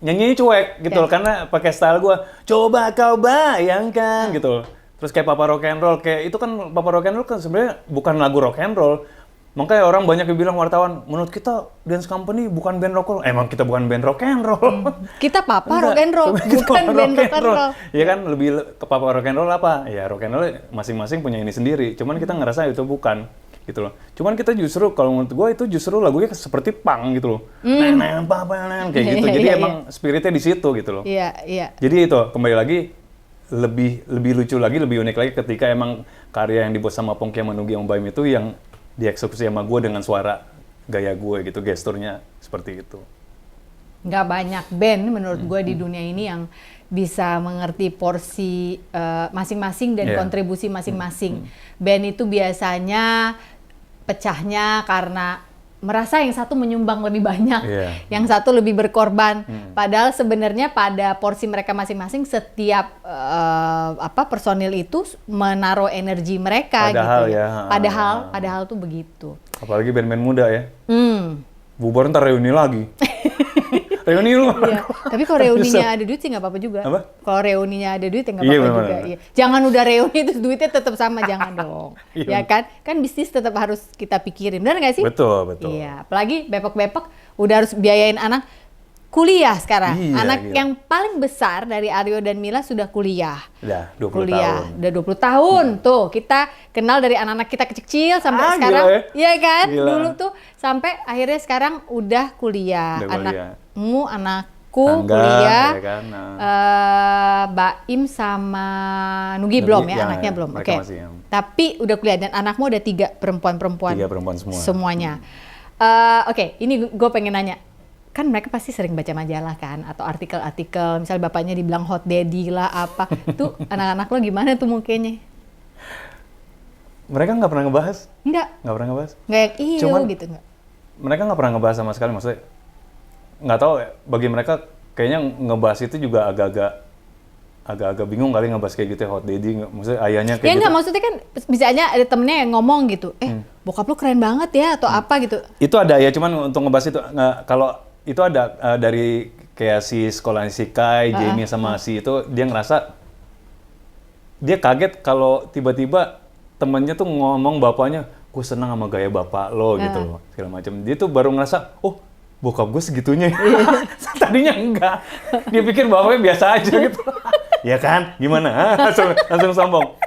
nyanyinya cuek gitu loh, karena pakai style gue. Coba kau bayangkan gitu loh. Terus kayak Papa Rock and Roll, kayak itu kan Papa Rock and Roll kan sebenarnya bukan lagu rock and roll. Makanya orang banyak yang bilang wartawan, menurut kita Dance Company bukan band rock and roll. Emang kita bukan band rock and roll. Kita Papa Enggak, Rock and Roll, kita bukan band rock and roll. Ya kan lebih ke Papa Rock and Roll apa? Ya rock and roll masing-masing punya ini sendiri. Cuman kita ngerasa itu bukan gitu loh. Cuman kita justru kalau menurut gue itu justru lagunya seperti punk gitu loh. Kayak gitu. Jadi emang spiritnya di situ gitu loh. Iya, iya. Jadi itu kembali lagi lebih lucu lagi, lebih unik lagi ketika emang karya yang dibuat sama Pongki sama Nugi Om Baim itu yang dieksekusi sama gue dengan suara gaya gue gitu, gesturnya seperti itu. Nggak banyak band menurut gue di dunia ini yang bisa mengerti porsi masing-masing dan kontribusi masing-masing. Band itu biasanya pecahnya karena merasa yang satu menyumbang lebih banyak, yang satu lebih berkorban. Padahal sebenarnya pada porsi mereka masing-masing setiap personil itu menaruh energi mereka Padahal gitu. ya. Padahal tuh begitu. Apalagi band-band muda ya. Bubar ntar reuni lagi. Reuni lu. Iya. Tapi kalau reuninya ada duit sih nggak apa-apa juga. Apa? Kalau reuninya ada duit ya nggak Iya, apa-apa benar, juga. benar. Iya. Jangan udah reuni terus duitnya tetap sama, jangan dong. Iya. Ya kan? Kan bisnis tetap harus kita pikirin. Benar nggak sih? Betul. Iya. Apalagi bepok-bepok udah harus biayain anak kuliah sekarang. Iya, Anak gila. yang paling besar dari Aryo dan Mila sudah kuliah. Udah 20 Kuliah, tahun. udah 20 tahun. Tuh, kita kenal dari anak-anak kita kecil sampai sekarang. gila ya. Iya kan? Gila. Dulu tuh sampai akhirnya sekarang udah kuliah. Udah kuliah. Anakmu, anakku Angga, kuliah. ya kan, Baim sama Nugi Nugi, belum ya, ya, anaknya ya, belum. mereka Oke. masih, ya. Tapi udah kuliah dan anakmu ada 3 perempuan-perempuan. 3 perempuan semua. Semuanya. Oke, ini gue pengen nanya. Kan mereka pasti sering baca majalah kan, atau artikel-artikel, misalnya bapaknya dibilang hot daddy lah apa. Tuh anak-anak lo gimana tuh mukanya? Mereka nggak pernah ngebahas. Enggak, Nggak pernah ngebahas. nggak yang iyo Cuman, gitu enggak. Mereka nggak pernah ngebahas sama sekali, maksudnya nggak tahu ya, bagi mereka kayaknya ngebahas itu juga agak-agak bingung kali ngebahas kayak gitu ya, hot daddy, maksudnya ayahnya kayak Ya gitu. enggak, maksudnya kan bisa aja ada temennya yang ngomong gitu, bokap lu keren banget ya atau apa gitu. Itu ada ya, cuman untuk ngebahas itu kalau itu ada dari kayak si sekolah si Kai, Jamie sama si itu, dia ngerasa dia kaget kalau tiba-tiba temennya tuh ngomong bapaknya, gue senang sama gaya bapak lo gitu loh, segala macam. Dia tuh baru ngerasa, oh bokap gue segitunya. Tadinya enggak, dia pikir bapaknya biasa aja gitu. Ya kan, gimana? langsung sombong.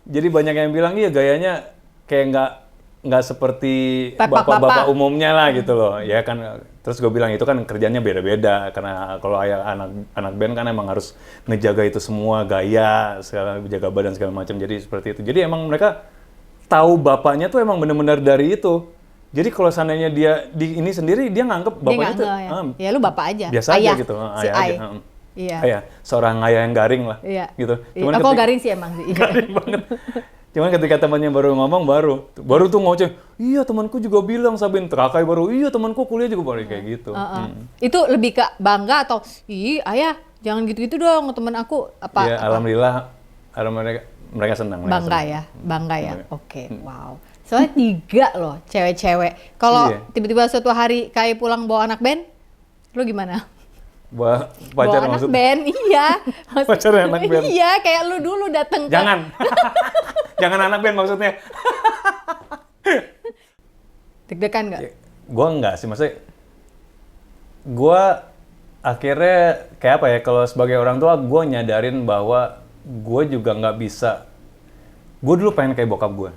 Jadi banyak yang bilang iya gayanya kayak nggak seperti bapak-bapak umumnya lah gitu loh. Ya kan, terus gue bilang itu kan kerjanya beda-beda karena kalau anak band kan emang harus ngejaga itu semua, gaya, segala jaga badan segala macam. Jadi seperti itu. Jadi emang mereka tahu bapaknya tuh emang bener-bener dari itu. Jadi kalau seandainya dia di ini sendiri, dia nganggep bapaknya tuh ya lu bapak aja. biasa ayah, aja gitu. si Ayah aja. Iya. Ayah, seorang ayah yang garing lah. Iya. Gitu. Cuman kok garing sih emang sih. Garing banget. Cuman ketika temannya baru ngomong, baru tuh ngoceh, iya temanku juga bilang, Sabin, terakai baru, iya temanku kuliah juga baru kayak gitu. Itu lebih ke bangga atau, ih ayah jangan gitu-gitu dong temen aku apa? Ya, alhamdulillah mereka senang. Bangga ya. Oke, wow. Soalnya 3 loh cewek-cewek. Kalau tiba-tiba suatu hari kayak pulang bawa anak band, lu gimana? Bawa bawa pacar anak maksudnya? band, iya. Pacar anak band? Iya, kayak lu dulu dateng ke... Jangan. Jangan anak band maksudnya. Deg-degan nggak? Gue enggak sih, maksudnya gue akhirnya kayak apa ya, kalau sebagai orang tua gue nyadarin bahwa gue juga nggak bisa. Gue dulu pengen kayak bokap gue,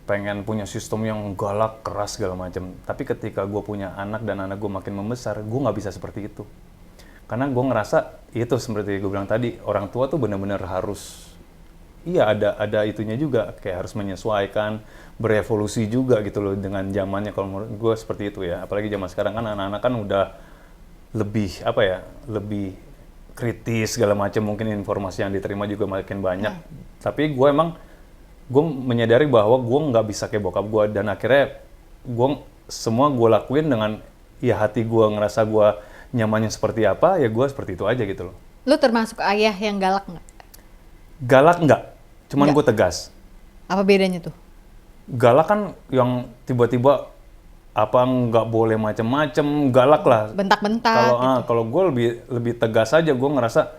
pengen punya sistem yang galak, keras segala macam. Tapi ketika gue punya anak dan anak gue makin membesar, gue nggak bisa seperti itu. Karena gue ngerasa itu seperti gue bilang tadi, orang tua tuh benar-benar harus, iya ada itunya juga, kayak harus menyesuaikan, berevolusi juga gitu loh dengan zamannya. Kalau menurut gue seperti itu ya. Apalagi zaman sekarang kan anak-anak kan udah lebih apa ya, lebih kritis segala macam, mungkin informasi yang diterima juga makin banyak. Tapi gue menyadari bahwa gue nggak bisa kayak bokap gue, dan akhirnya semua gue lakuin dengan ya hati gue ngerasa gue nyamannya seperti apa, ya gue seperti itu aja gitu loh. Lu termasuk ayah yang galak nggak? Galak nggak, cuman Nggak. gue tegas. Apa bedanya tuh? Galak kan yang tiba-tiba apa nggak boleh macem-macem, galak lah. Bentak-bentak Kalau gitu. kalau gue lebih tegas aja, gue ngerasa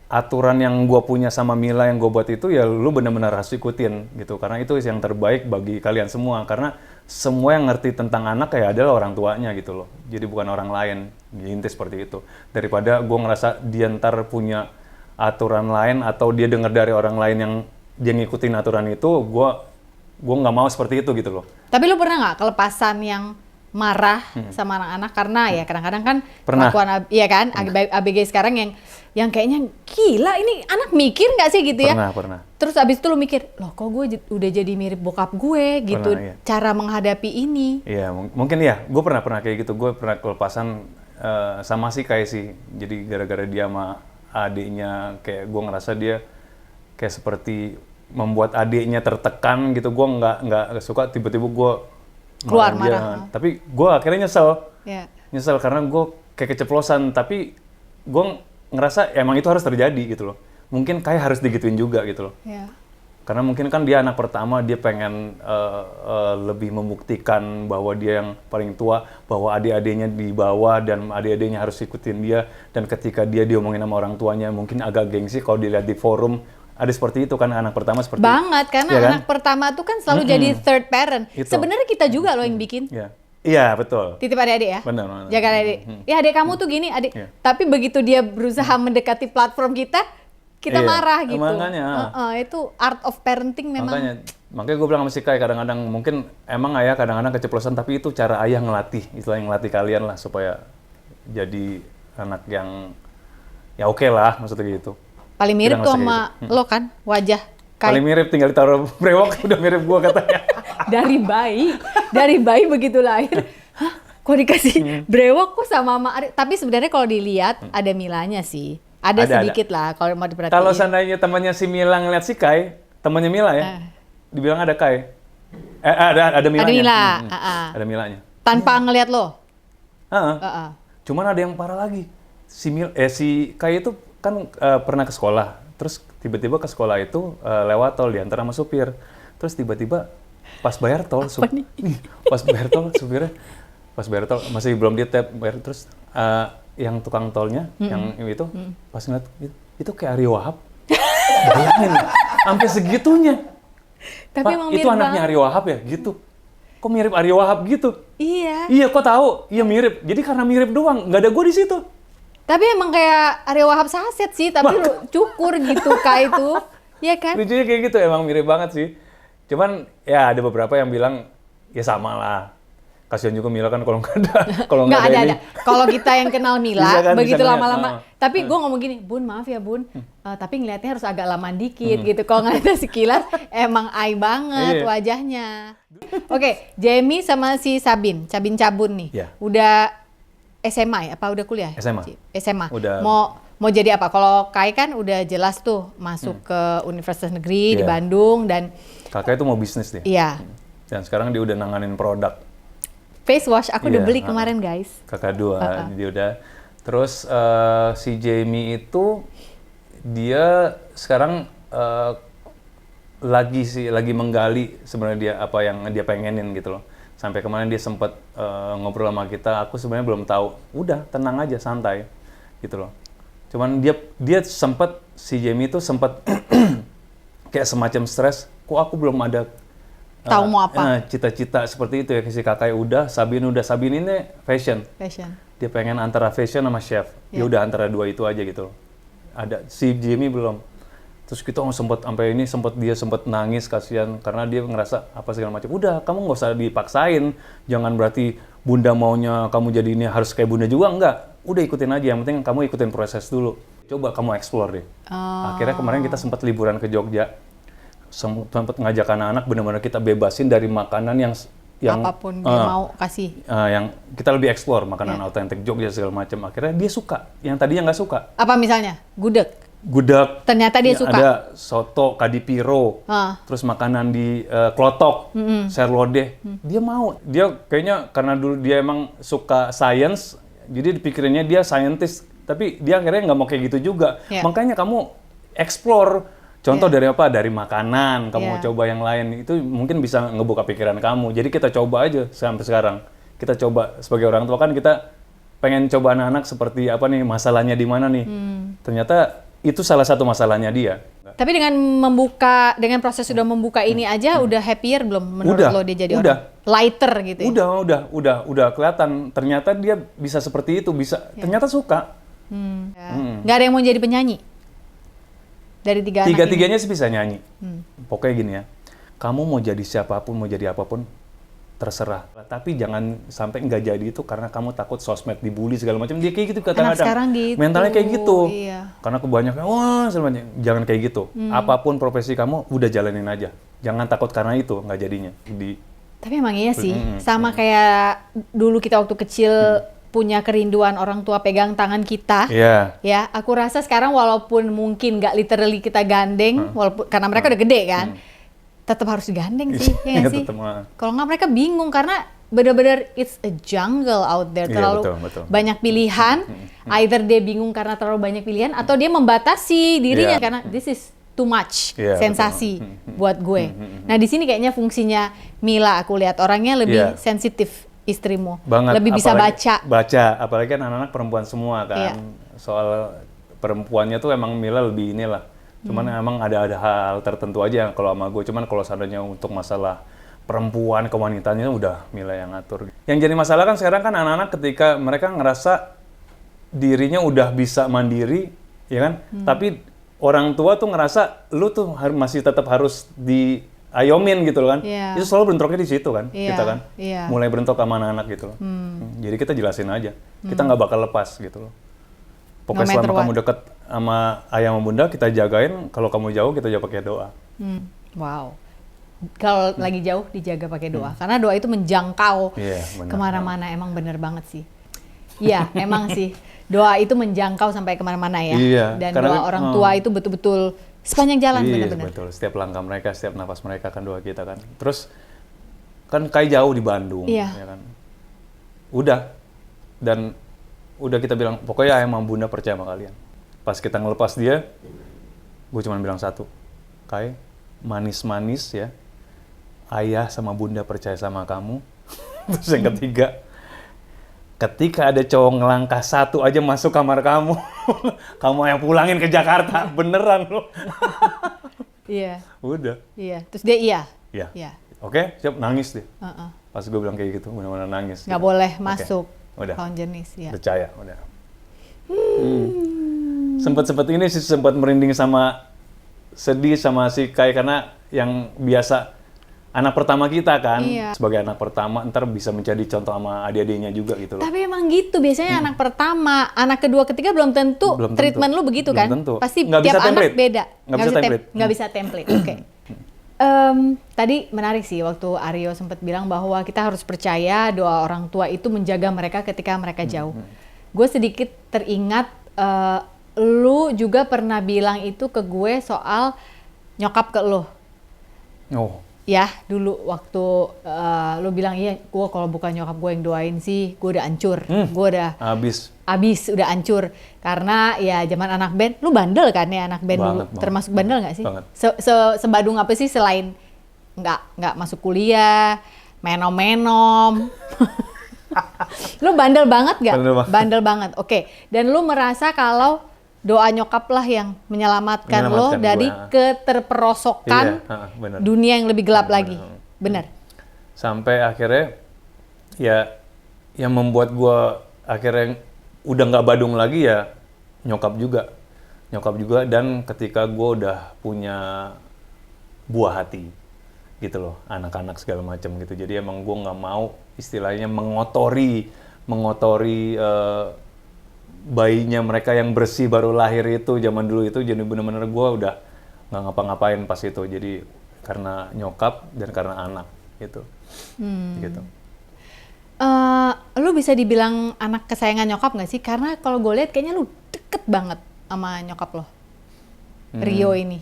aturan yang gue punya sama Mila yang gue buat itu ya lu benar-benar harus ikutin gitu, karena itu yang terbaik bagi kalian semua, karena semua yang ngerti tentang anak ya adalah orang tuanya gitu loh, jadi bukan orang lain, inti seperti itu. Daripada gue ngerasa dia ntar punya aturan lain atau dia dengar dari orang lain yang dia ngikutin aturan itu, gue nggak mau seperti itu gitu loh. Tapi lu pernah nggak kelepasan yang marah sama anak-anak karena ya kadang-kadang kan Pernah. kelakuan iya kan ABG sekarang yang kayaknya gila ini anak mikir nggak sih gitu ya? Pernah. Terus abis itu lu mikir, loh kok gue udah jadi mirip bokap gue gitu, Pernah, iya. cara menghadapi ini. Iya, mungkin ya. Gue pernah kayak gitu. Gue pernah kelepasan sama si Kai sih. Jadi gara-gara dia sama adiknya, kayak gue ngerasa dia kayak seperti membuat adiknya tertekan gitu. Gue nggak suka. Tiba-tiba gue Keluar dia. marah. Tapi gue akhirnya nyesel karena gue kayak keceplosan. Tapi gue ngerasa emang itu harus terjadi gitu loh. Mungkin Kai harus digituin juga gitu loh. Ya. Karena mungkin kan dia anak pertama, dia pengen lebih membuktikan bahwa dia yang paling tua, bahwa adik-adiknya di bawah dan adik-adiknya harus ikutin dia. Dan ketika dia diomongin sama orang tuanya, mungkin agak gengsi kalau dilihat di forum. Ada seperti itu kan, anak pertama seperti itu. Banget, karena Iya kan? anak pertama tuh kan selalu jadi third parent. Itu. Sebenarnya kita juga loh yang bikin. Iya, betul. Titip adik-adik ya? Benar. Jaga adik. Ya adik kamu tuh gini, adik. Iya. Tapi begitu dia berusaha mendekati platform kita Iya, marah gitu. makanya. Itu art of parenting memang. Makanya gue bilang sama si Kai, kadang-kadang mungkin emang ayah kadang-kadang keceplosan, tapi itu cara ayah ngelatih, istilahnya ngelatih kalian lah supaya jadi anak yang ya oke lah, maksudnya gitu. Paling mirip Kita tuh ngerasa sama lo kan, wajah Kai. Paling mirip, tinggal ditaruh brewok udah mirip gue katanya. dari bayi begitu lahir. Hah, kok dikasih brewok kok sama Mama Ari? Tapi sebenarnya kalau dilihat ada Milanya sih. Ada sedikit lah kalau mau diperhatiin. Kalau seandainya temannya si Mila ngeliat si Kai, temannya Mila ya, dibilang ada Kai. Ada Milanya. Ada Mila. Ada Milanya. Tanpa ngelihat lo. Cuman ada yang parah lagi. Si Kai itu kan pernah ke sekolah, terus tiba-tiba ke sekolah itu lewat tol diantar sama supir, terus tiba-tiba pas bayar tol, supirnya pas bayar tol masih belum di tap bayar, terus yang tukang tolnya yang itu pas ngeliat itu kayak Ari Wahab, bayangin sampai segitunya. Tapi Pak, emang itu mirip anaknya banget. Ari Wahab ya gitu. Kok mirip Ari Wahab gitu? Iya. Kok tahu? Iya mirip. Jadi karena mirip doang, nggak ada gue di situ. Tapi emang kayak Arya Wahab saset sih, tapi lu cukur gitu Kai itu. Iya kan? Lucunya kayak gitu, emang mirip banget sih. Cuman ya ada beberapa yang bilang ya sama lah. Kasihan juga Mila kan kalau nggak ada ini. Kalau kita yang kenal Mila, Bisa kan, begitu bisa lama-lama. Tapi gue ngomong gini, Bun maaf ya Bun, tapi ngelihatnya harus agak lama dikit gitu. Kalau ngeliatnya sekilas, emang ai banget Iya. wajahnya. Oke, Jamie sama si Sabin Cabun nih. Iya. Udah SMA ya? Apa udah kuliah? SMA. SMA. Udah. Mau jadi apa? Kalau Kai kan udah jelas tuh masuk ke Universitas Negeri di Iya. Bandung dan Kakak itu mau bisnis deh. iya. Dan sekarang dia udah nanganin produk. Face wash aku udah Iya, beli kemarin guys. Kakak dua, dia udah. Terus si Jamie itu dia sekarang lagi menggali sebenarnya dia apa yang dia pengenin gitu loh. Sampai kemarin dia sempat ngobrol sama kita, aku sebenarnya belum tahu. Udah, tenang aja, santai gitu loh. Cuman dia sempat si Jamie itu sempat kayak semacam stres, kok aku belum ada Tahu mau apa? Cita-cita seperti itu ya, si kakak udah, Sabin ini fashion. Dia pengen antara fashion sama chef. Ya udah antara dua itu aja gitu. Ada si Jamie belum. Terus kita dia sempat nangis kasihan karena dia ngerasa apa segala macam. Udah, kamu nggak usah dipaksain. Jangan berarti bunda maunya kamu jadi ini harus kayak bunda juga, enggak. Udah ikutin aja, yang penting kamu ikutin proses dulu. Coba kamu explore deh. Akhirnya kemarin kita sempat liburan ke Jogja. Sempat ngajak anak-anak benar-benar kita bebasin dari makanan yang apapun dia mau kasih. Yang kita lebih explore makanan autentik Jogja segala macam. Akhirnya dia suka, yang tadinya nggak suka. Apa misalnya? Gudeg? gudeg. Ternyata dia Ya, suka. ada soto kadipiro, terus makanan di klotok, sayur lodeh. Dia mau. Dia kayaknya karena dulu dia emang suka science, jadi dipikirinnya dia scientist. Tapi dia akhirnya nggak mau kayak gitu juga. Yeah. Makanya kamu explore. Contoh dari apa? Dari makanan. Kamu Yeah. coba yang lain. Itu mungkin bisa ngebuka pikiran kamu. Jadi kita coba aja sampai sekarang. Kita coba sebagai orang tua kan kita pengen coba anak-anak seperti apa nih, masalahnya di mana nih. Ternyata itu salah satu masalahnya dia. Tapi dengan proses sudah membuka ini aja udah happier belum menurut Udah, lo dia jadi udah. orang lighter gitu ya? Udah kelihatan. Ternyata dia bisa seperti itu, bisa. Ternyata suka. Nggak ada yang mau jadi penyanyi? Dari tiga anak ini? Tiga-tiganya sih bisa nyanyi. Pokoknya gini ya, kamu mau jadi siapapun, mau jadi apapun, terserah. Tapi jangan sampai nggak jadi itu karena kamu takut sosmed dibully segala macam. Dia kayak gitu kadang-kadang. sekarang gitu. Mentalnya kayak gitu. Iya. Karena kebanyakan, wah segala macam. Jangan kayak gitu. Apapun profesi kamu, udah jalanin aja. Jangan takut karena itu nggak jadinya. Tapi emang iya sih, sama kayak dulu kita waktu kecil punya kerinduan orang tua pegang tangan kita. Iya. Ya, aku rasa sekarang walaupun mungkin nggak literally kita gandeng, walaupun karena mereka udah gede kan, tetap harus digandeng sih, ya nggak sih? Kalau nggak mereka bingung karena bener-bener it's a jungle out there, Iya, terlalu betul. banyak pilihan. Either dia bingung karena terlalu banyak pilihan, atau dia membatasi dirinya Iya. karena this is too much Iya, sensasi buat gue. Nah di sini kayaknya fungsinya Mila aku lihat orangnya lebih Iya. sensitif istrimu, Banget. lebih bisa Baca, apalagi kan anak-anak perempuan semua kan. Iya. Soal perempuannya tuh emang Mila lebih inilah. Cuman emang ada hal tertentu aja kalau sama gue. Cuman kalau seandainya untuk masalah perempuan, kewanitanya udah Mila yang ngatur. Yang jadi masalah kan sekarang kan anak-anak ketika mereka ngerasa dirinya udah bisa mandiri, ya kan? Tapi orang tua tuh ngerasa lu tuh masih tetap harus diayomin gitu loh kan. Iya. Itu selalu bentroknya di situ kan, Iya, kita kan. iya. Mulai bentrok sama anak-anak gitu loh. Jadi kita jelasin aja. Kita nggak bakal lepas gitu loh. Pokoknya No matter selama kamu what. deket sama ayah sama bunda, kita jagain. Kalau kamu jauh, kita jaga pakai doa. Wow. Kalau lagi jauh dijaga pakai doa, karena doa itu menjangkau Iya, benar. kemana-mana. Emang bener banget sih. Iya, emang sih. Doa itu menjangkau sampai kemana-mana ya. Iya, Dan karena doa kan, orang tua itu betul-betul sepanjang jalan Iya, benar-benar. betul. Setiap langkah mereka, setiap nafas mereka kan doa kita kan. Terus kan Kai jauh di Bandung, Iya. ya kan. Udah. Dan udah kita bilang, pokoknya ayah sama bunda percaya sama kalian. Pas kita ngelepas dia, gue cuma bilang satu, Kai, manis-manis ya, ayah sama bunda percaya sama kamu. Terus yang ketiga, ketika ada cowok ngelangkah satu aja masuk kamar kamu, kamu yang pulangin ke Jakarta, beneran loh. Iya, Udah. iya. Terus dia iya. Ya. Iya. Oke, siap, nangis dia. Heeh. Pas gue bilang kayak gitu, benar-benar nangis. Nggak gitu. boleh Oke, masuk Udah. lawan jenis ya. Percaya, udah. Sempet ini sih sempat merinding sama sedih sama si Kai karena yang biasa anak pertama kita kan, Iya. sebagai anak pertama ntar bisa menjadi contoh sama adik-adiknya juga gitu loh. Tapi emang gitu biasanya anak pertama, anak kedua, ketiga belum tentu Belum tentu. treatment lu begitu Belum kan? tentu. Pasti Nggak tiap bisa anak template. beda. Nggak bisa template. Nggak bisa template. Oke. Tadi menarik sih waktu Aryo sempat bilang bahwa kita harus percaya doa orang tua itu menjaga mereka ketika mereka jauh. Gue sedikit teringat lu juga pernah bilang itu ke gue soal nyokap ke lu. Oh, Ya, dulu waktu lu bilang, iya, gue kalau bukan nyokap gue yang doain sih, gue udah hancur. Gue udah habis. abis, udah hancur. Karena ya zaman anak band, lu bandel kan ya anak band dulu? Banget. Termasuk bandel nggak sih? Banget. Sebadung apa sih selain nggak masuk kuliah, menom-menom? Lu bandel banget nggak? Bandel banget. Bandel banget, oke. Dan lu merasa kalau doa nyokap lah yang menyelamatkan lo Menyelamatkan dari gua. keterperosokan Iya, bener. dunia yang lebih gelap lagi. Bener. Sampai akhirnya ya yang membuat gue akhirnya udah nggak badung lagi ya nyokap juga dan ketika gue udah punya buah hati gitu loh, anak-anak segala macam gitu. Jadi emang gue nggak mau istilahnya mengotori bayinya mereka yang bersih baru lahir itu zaman dulu itu. Jadi bener-bener gue udah nggak ngapa-ngapain pas itu. Jadi karena nyokap dan karena anak gitu. Gitu. Lu bisa dibilang anak kesayangan nyokap nggak sih? Karena kalau gue lihat kayaknya lu deket banget sama nyokap lo. Rio ini?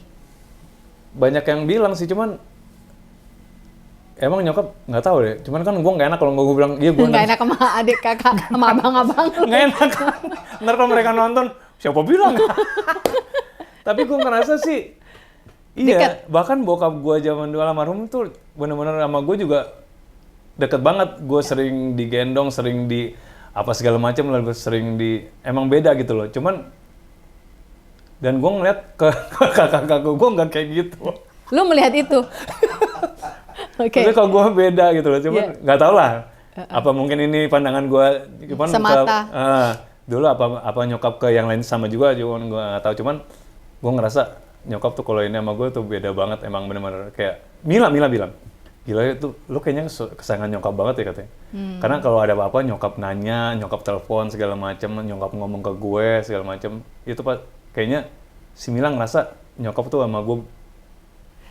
Banyak yang bilang sih, cuman emang nyokap nggak tahu deh. Cuman kan gue nggak enak kalau gue bilang iya gue Nggak enak sama adik kakak, sama abang-abang. nggak enak. Ntar kalau mereka nonton, siapa bilang? Tapi gue ngerasa sih, iya. Deket. Bahkan bokap gue zaman dulu almarhum tuh bener-bener sama gue juga deket banget. Gue sering digendong, sering di apa segala macam lah, gue sering di emang beda gitu loh. Cuman dan gue ngeliat ke kakak-kakak gue nggak kayak gitu. Lu melihat itu? Oke. Maksudnya kalau gue beda gitu loh, cuman Iya. nggak tau lah. Apa mungkin ini pandangan gue, cuman Semata. dulu apa nyokap ke yang lain sama juga, cuman gue nggak tahu. Cuman gue ngerasa nyokap tuh kalau ini sama gue tuh beda banget, emang bener-bener kayak Mila bilang, gila itu lu kayaknya kesayangan nyokap banget ya katanya. Karena kalau ada apa-apa nyokap nanya, nyokap telepon segala macem, nyokap ngomong ke gue segala macem, itu kayaknya si Mila ngerasa nyokap tuh sama gue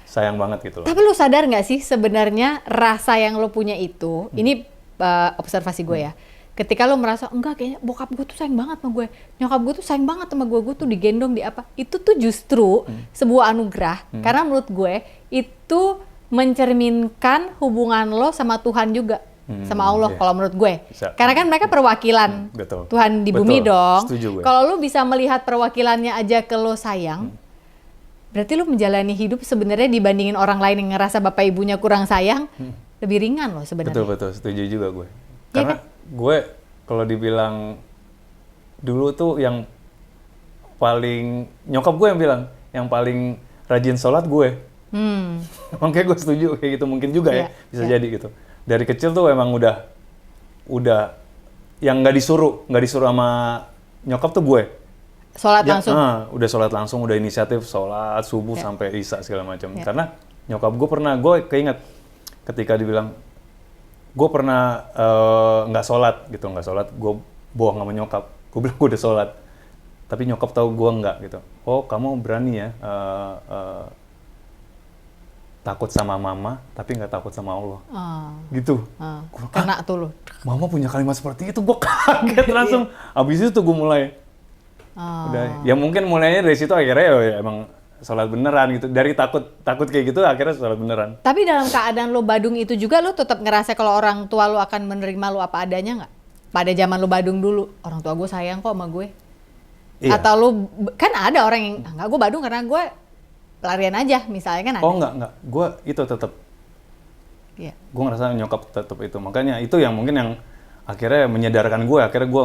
sayang banget gitu loh. Tapi lu sadar nggak sih sebenarnya rasa yang lu punya itu, ini observasi gue ya. Ketika lu merasa enggak kayaknya bokap gue tuh sayang banget sama gue, nyokap gue tuh sayang banget sama gue tuh digendong di apa, itu tuh justru sebuah anugerah. Karena menurut gue itu mencerminkan hubungan lo sama Tuhan juga, sama Allah iya. kalau menurut gue. Bisa. Karena kan mereka perwakilan Betul. Tuhan di Betul, bumi dong. setuju gue. Kalau lu bisa melihat perwakilannya aja ke lo sayang, berarti lu menjalani hidup sebenarnya dibandingin orang lain yang ngerasa bapak ibunya kurang sayang, lebih ringan loh sebenarnya. Betul, setuju juga gue. Iya Karena gue kalau dibilang dulu tuh yang paling, nyokap gue yang bilang, yang paling rajin sholat gue. Makanya gue setuju kayak gitu, mungkin juga Iya, ya, bisa iya. jadi gitu. Dari kecil tuh emang udah yang nggak disuruh sama nyokap tuh gue. Sholat langsung. Udah sholat langsung, udah inisiatif sholat subuh Ya. sampai isya segala macam. Ya. Karena nyokap gue keinget ketika dibilang gue pernah nggak sholat, gue bohong sama nyokap. Gue bilang gue udah sholat, tapi nyokap tahu gue nggak gitu. Oh kamu berani ya takut sama mama, tapi nggak takut sama Allah, gitu. Gua, Kena tuh lu. Mama punya kalimat seperti itu, gue kaget langsung. Abis itu tuh gue mulai. Udah, ya mungkin mulainya dari situ akhirnya ya emang sholat beneran gitu. Dari takut kayak gitu akhirnya sholat beneran. Tapi dalam keadaan lo badung itu juga lo tetap ngerasa kalau orang tua lo akan menerima lo apa adanya nggak? Pada zaman lo badung dulu, orang tua gue sayang kok sama gue. Iya. Atau lo, kan ada orang yang, nggak gue badung karena gue pelarian aja misalnya kan ada. Oh enggak. Gue itu tetap. Iya. Gue ngerasa nyokap tetap itu. Makanya itu yang mungkin yang akhirnya menyadarkan gue. Akhirnya gue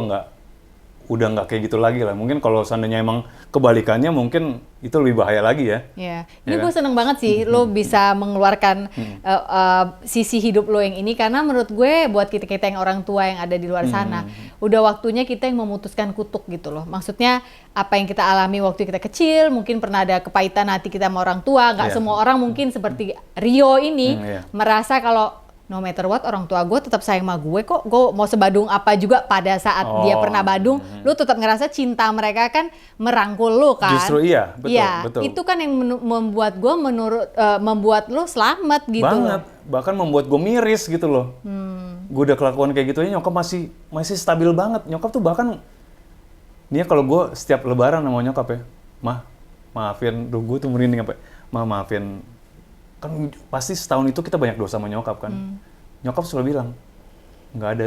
udah nggak kayak gitu lagi lah. Mungkin kalau seandainya emang kebalikannya mungkin itu lebih bahaya lagi ya. Iya, Ya ini gue kan? seneng banget sih lo bisa mengeluarkan sisi hidup lo yang ini, karena menurut gue buat kita yang orang tua yang ada di luar sana, udah waktunya kita yang memutuskan kutuk gitu loh. Maksudnya apa yang kita alami waktu kita kecil, mungkin pernah ada kepahitan hati kita sama orang tua, nggak Iya. semua orang mungkin seperti Rio ini Iya. merasa kalau no matter what orang tua gue tetap sayang sama gue kok, gue mau sebadung apa juga pada saat dia pernah badung, lu tetap ngerasa cinta mereka kan merangkul lu kan. Justru iya, betul, Iya, betul. itu kan yang membuat gue membuat lu selamat gitu. Banget. Bahkan membuat gue miris gitu loh. Gue udah kelakuan kayak gitu aja nyokap masih stabil banget. Nyokap tuh bahkan, nih kalau gue setiap lebaran sama nyokap ya, maafin, gue tuh merinding apa, maafin. Kan pasti setahun itu kita banyak dosa sama nyokap kan. Nyokap selalu bilang, nggak ada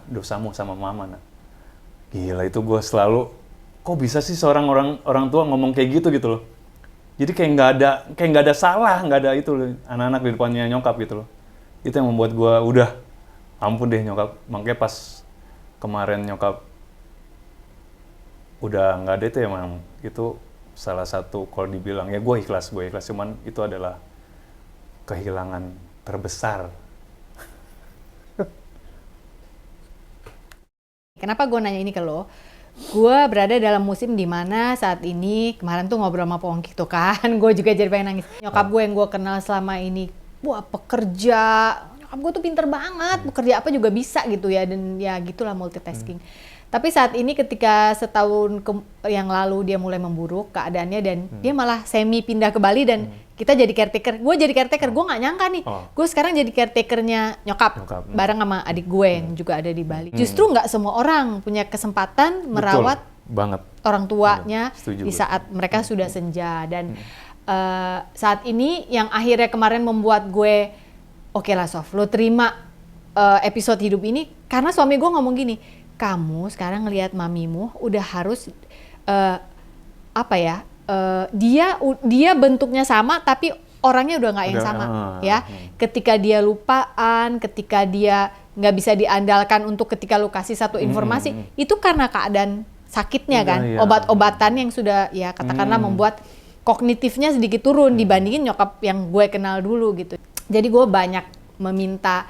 dosamu sama mama nak. Gila itu gue selalu, kok bisa sih seorang orang tua ngomong kayak gitu loh. Jadi kayak nggak ada salah, nggak ada itu loh, anak-anak di depannya nyokap gitu loh. Itu yang membuat gue udah ampun deh nyokap. Makanya pas kemarin nyokap udah nggak ada itu emang itu salah satu kalau dibilang ya gue ikhlas cuman itu adalah kehilangan terbesar. Kenapa gue nanya ini ke lo? Gue berada dalam musim dimana saat ini, kemarin tuh ngobrol sama Pongki tuh kan, gue juga jadi pengen nangis. Nyokap gue yang gue kenal selama ini, wah pekerja, nyokap gue tuh pinter banget, bekerja apa juga bisa gitu ya, dan ya gitulah multitasking. Tapi saat ini ketika setahun yang lalu dia mulai memburuk keadaannya dan dia malah semi pindah ke Bali dan kita jadi caretaker. Gue jadi caretaker, gue nggak nyangka nih. Gue sekarang jadi caretakernya nyokap. Bareng sama adik gue yang juga ada di Bali. Justru nggak semua orang punya kesempatan merawat Banget. orang tuanya Setuju di gue. saat mereka sudah senja. Dan saat ini yang akhirnya kemarin membuat gue, oke lah Sof, lo terima episode hidup ini karena suami gue ngomong gini, kamu sekarang ngelihat mamimu udah harus dia bentuknya sama tapi orangnya udah nggak yang sama ya. Ketika dia lupaan, ketika dia nggak bisa diandalkan untuk ketika lu kasih satu informasi, itu karena keadaan sakitnya kan, obat-obatan yang sudah ya katakanlah membuat kognitifnya sedikit turun dibandingin nyokap yang gue kenal dulu gitu. Jadi gue banyak meminta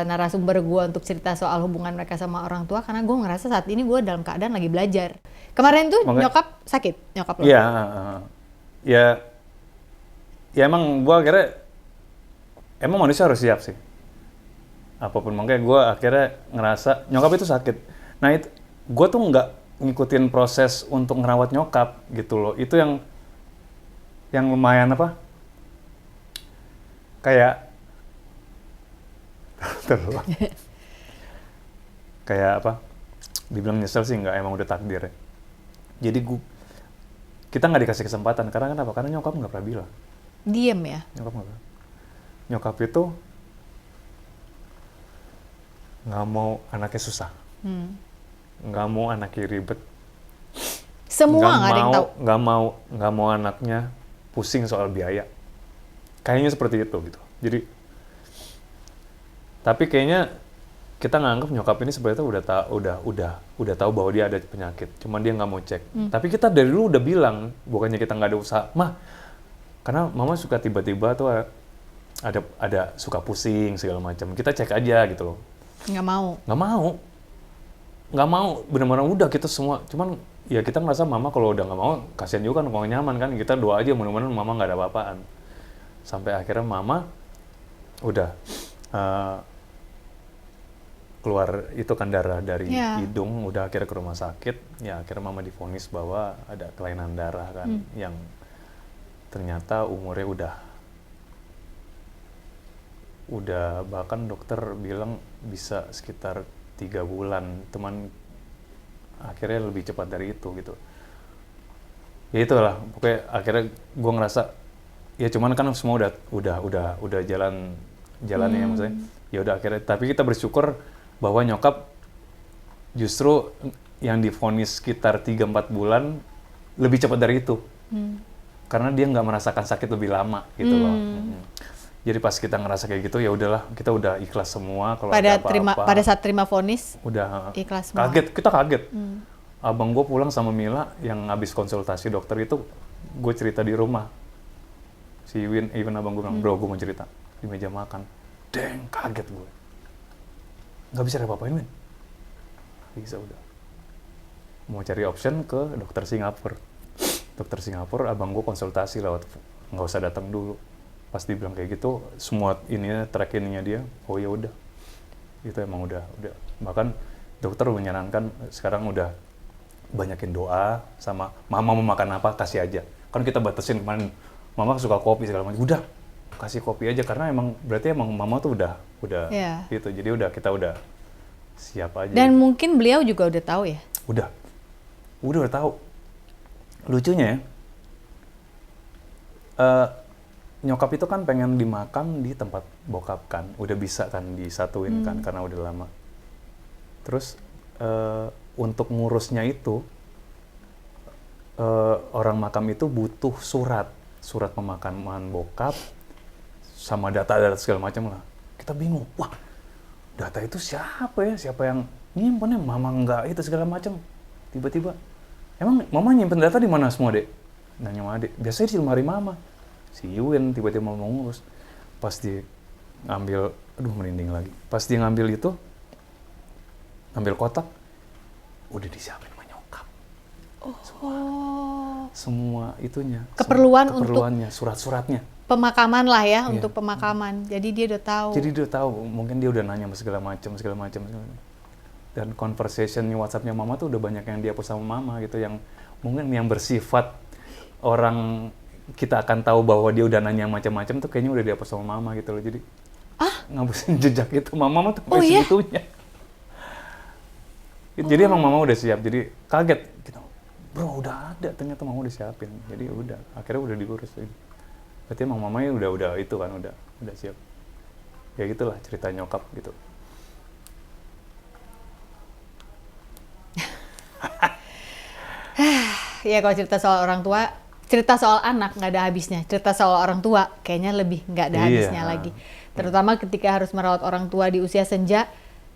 narasumber gue untuk cerita soal hubungan mereka sama orang tua karena gue ngerasa saat ini gue dalam keadaan lagi belajar. Kemarin tuh nyokap sakit, nyokap lo? Iya, ya emang gue akhirnya emang manusia harus siap sih. Apapun, makanya gue akhirnya ngerasa nyokap itu sakit. Nah itu gue tuh nggak ngikutin proses untuk ngerawat nyokap gitu loh. Itu yang lumayan apa? Kayak kayak apa? Dibilang nyesel sih nggak, emang udah takdir ya. Jadi kita nggak dikasih kesempatan karena kenapa? Karena nyokap nggak pernah bilang. Diem ya? Nyokap nggak pernah. Nyokap itu nggak mau anaknya susah, nggak mau anaknya ribet, semua nggak ada yang tahu, nggak mau anaknya pusing soal biaya, kayaknya seperti itu gitu. Jadi tapi kayaknya kita nganggap nyokap ini sebenarnya udah tahu bahwa dia ada penyakit, cuman dia nggak mau cek. Tapi kita dari dulu udah bilang, bukannya kita nggak ada usaha, mah karena mama suka tiba-tiba tuh ada suka pusing segala macam, kita cek aja gitu loh. Nggak mau, benar-benar udah kita semua, cuman ya kita ngerasa mama kalau udah nggak mau, kasihan juga kan, kalau nyaman kan, kita doa aja mudah-mudahan mama nggak ada apa-apaan. Sampai akhirnya mama udah keluar itu kan darah dari hidung, udah akhirnya ke rumah sakit, ya akhirnya mama divonis bahwa ada kelainan darah kan, yang ternyata umurnya udah bahkan dokter bilang bisa sekitar 3 bulan, teman akhirnya lebih cepat dari itu gitu. Ya itulah, pokoknya akhirnya gue ngerasa ya cuman kan semua udah jalan ya maksudnya. Ya udah akhirnya, tapi kita bersyukur bahwa nyokap justru yang divonis sekitar 3-4 bulan lebih cepat dari itu. Karena dia nggak merasakan sakit lebih lama gitu loh. Jadi pas kita ngerasa kayak gitu, ya udahlah, kita udah ikhlas semua kalau ada apa-apa. Pada saat terima vonis, udah ikhlas semua. Kita kaget. Abang gue pulang sama Mila yang habis konsultasi dokter itu, gue cerita di rumah. Si Even abang gue bilang, bro gue mau cerita di meja makan. Deng, kaget gue. Nggak bisa apa-apain, Win. Bisa udah. Mau cari option ke dokter Singapura. Dokter Singapura, abang gue konsultasi lewat, nggak usah datang dulu. Pas dibilang kayak gitu, semua track ininya dia, oh ya udah, itu emang udah. Bahkan dokter menyarankan sekarang udah banyakin doa, sama mama mau makan apa kasih aja. Kan kita batasin kemarin, mama suka kopi segala macam, udah kasih kopi aja karena emang berarti emang mama tuh udah gitu. Jadi kita udah siap aja. Dan gitu. mungkin beliau juga udah tahu ya? Udah tahu. Lucunya nyokap itu kan pengen dimakam di tempat bokap kan, udah bisa kan disatuin kan karena udah lama. Terus untuk ngurusnya itu orang makam itu butuh surat pemakaman bokap sama data segala macam lah. Kita bingung, wah data itu siapa yang nyimpennya, mama enggak itu segala macam. Tiba-tiba, emang mama nyimpen data di mana semua dek? Nanya sama adek, biasanya di lemari mama. Si Yuen tiba-tiba mau ngurus, pas dia ngambil, aduh merinding lagi, pas dia ngambil kotak, udah disiapin sama nyokap. Semua itunya, keperluannya, surat-suratnya. Pemakaman lah ya, untuk pemakaman. Jadi dia udah tahu. Mungkin dia udah nanya segala macam. Dan conversation WhatsApp-nya mama tuh udah banyak yang dihapus sama mama gitu, yang mungkin yang bersifat orang kita akan tahu bahwa dia udah nanya macam-macam tuh kayaknya udah dihapus sama mama gitu loh. Jadi ngapusin jejak itu mama tuh sampai segitunya. Jadi emang mama udah siap, jadi kaget gitu. Bro udah ada, ternyata mama udah siapin. Jadi udah, akhirnya udah diurus. Berarti emang mamanya udah itu kan, udah siap. Ya gitulah cerita nyokap gitu. Ya kalau cerita soal orang tua, cerita soal anak nggak ada habisnya. Cerita soal orang tua kayaknya lebih nggak ada habisnya lagi. Terutama ketika harus merawat orang tua di usia senja,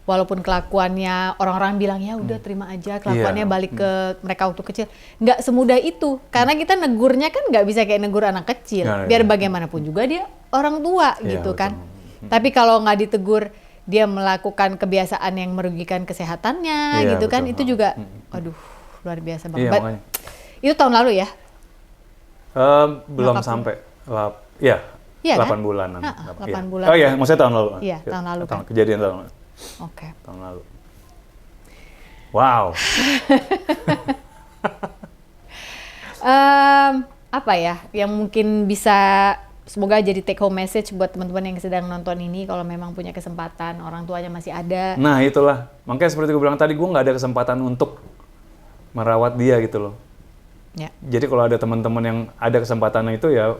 walaupun kelakuannya orang-orang bilang ya udah terima aja, kelakuannya balik ke mereka waktu kecil. Nggak semudah itu, karena kita negurnya kan nggak bisa kayak negur anak kecil. Biar bagaimanapun juga dia orang tua gitu kan. Tapi kalau nggak ditegur, dia melakukan kebiasaan yang merugikan kesehatannya gitu kan, itu juga, aduh luar biasa banget. Itu tahun lalu ya? Belum sampai, ya, 8 bulanan. 8 bulan. Oh iya, maksudnya tahun lalu. Iya, tahun lalu kan. Kejadian tahun lalu. Oke. Tahun lalu. Wow. Apa ya, yang mungkin bisa, semoga jadi take home message buat teman-teman yang sedang nonton ini, kalau memang punya kesempatan, orang tuanya masih ada. Nah itulah, makanya seperti gue bilang tadi, gue nggak ada kesempatan untuk merawat dia gitu loh. Ya. Jadi kalau ada teman-teman yang ada kesempatannya itu ya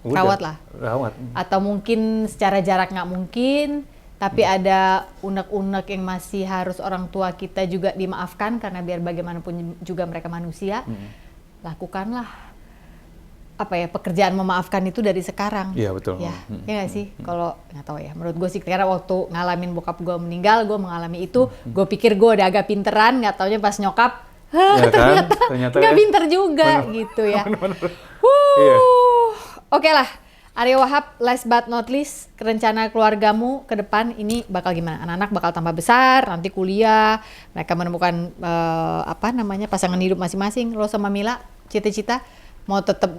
udah, rawat. Atau mungkin secara jarak nggak mungkin, tapi ada unek-unek yang masih harus orang tua kita juga dimaafkan, karena biar bagaimanapun juga mereka manusia. Lakukanlah pekerjaan memaafkan itu dari sekarang. Iya betul. Ya nggak sih? Kalau nggak tahu ya, menurut gue sih, karena waktu ngalamin bokap gue meninggal, gue mengalami itu, gue pikir gue udah agak pinteran, nggak taunya pas nyokap, ya ternyata nggak kan? pinter juga gitu ya. Iya. Oke lah, Aryo Wahab, last but not least, rencana keluargamu ke depan ini bakal gimana? Anak-anak bakal tambah besar, nanti kuliah, mereka menemukan pasangan hidup masing-masing. Lo sama Mila, cita-cita mau tetap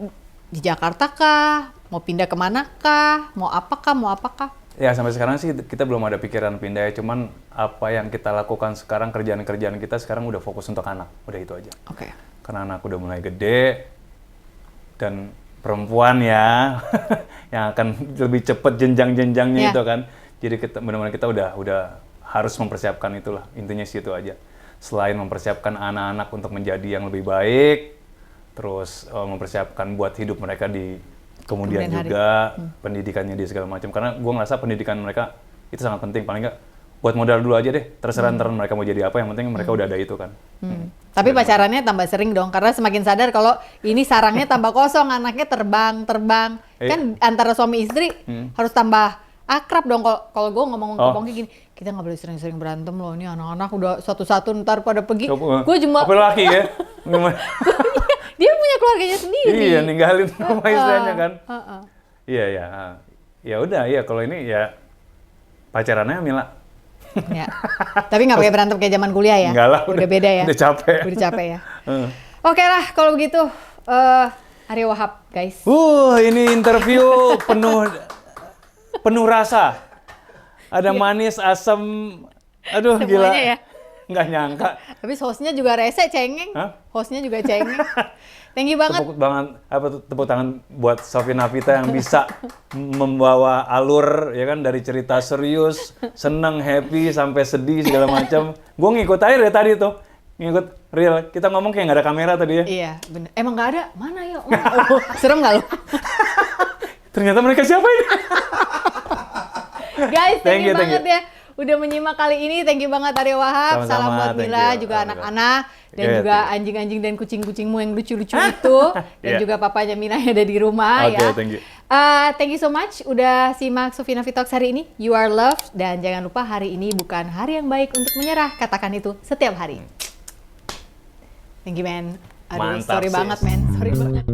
di Jakarta kah? Mau pindah kemana kah? Mau apakah? Ya sampai sekarang sih kita belum ada pikiran pindah ya, cuman apa yang kita lakukan sekarang, kerjaan-kerjaan kita sekarang udah fokus untuk anak, udah itu aja. Oke. Karena anak udah mulai gede, dan perempuan ya, yang akan lebih cepat jenjang-jenjangnya itu kan. Jadi kita benar-benar kita udah harus mempersiapkan itulah, intinya sih itu aja. Selain mempersiapkan anak-anak untuk menjadi yang lebih baik, terus mempersiapkan buat hidup mereka di kemudian juga, pendidikannya di segala macam. Karena gue ngerasa pendidikan mereka itu sangat penting, paling nggak buat modal dulu aja deh. Terserah ntar mereka mau jadi apa, yang penting mereka udah ada itu kan. Tapi pacarannya tambah sering dong, karena semakin sadar kalau ini sarangnya tambah kosong, anaknya terbang. Kan antara suami istri harus tambah akrab dong. Kalau gue ngomong ke Pongki gini, kita nggak boleh sering-sering berantem loh, ini anak-anak udah satu-satu ntar pada pergi. Gue cuma apa laki ya? Dia punya keluarganya sendiri. Iya, ninggalin rumah istrinya kan. Iya. Ya udah, ya kalau ini ya pacarannya Mila. Ya. Tapi nggak pakai berantem kayak zaman kuliah ya? Enggak lah, udah beda ya? Udah capek. Udah capek ya? Oke lah, kalau begitu Aryo Wahab, guys. Ini interview penuh rasa. Ada manis, asam, aduh semuanya gila. Ya? Nggak nyangka. Habis hostnya juga rese, cengeng. Hostnya juga cengeng. Thank you banget. Tepuk tangan buat Sofi Navita yang bisa membawa alur ya kan, dari cerita serius, seneng, happy, sampai sedih segala macam. Gue ngikut aja dari tadi tuh. Ngikut real. Kita ngomong kayak nggak ada kamera tadi ya. Iya, bener. Emang nggak ada? Mana ya? Serem nggak lo? Ternyata mereka siapa ini? Guys, thank you banget ya udah menyimak kali ini. Thank you banget Aryo Wahab. Sama-sama, salam buat Mila, juga anak-anak, dan juga anjing-anjing dan kucing-kucingmu yang lucu-lucu itu, dan juga papanya Mila yang ada di rumah. Okay, ya. Thank you. Thank you so much udah simak Sofi Navita Talks hari ini. You are loved, dan jangan lupa hari ini bukan hari yang baik untuk menyerah. Katakan itu setiap hari. Thank you, man. Aduh, Mantap, sorry sis. banget, man. Sorry banget.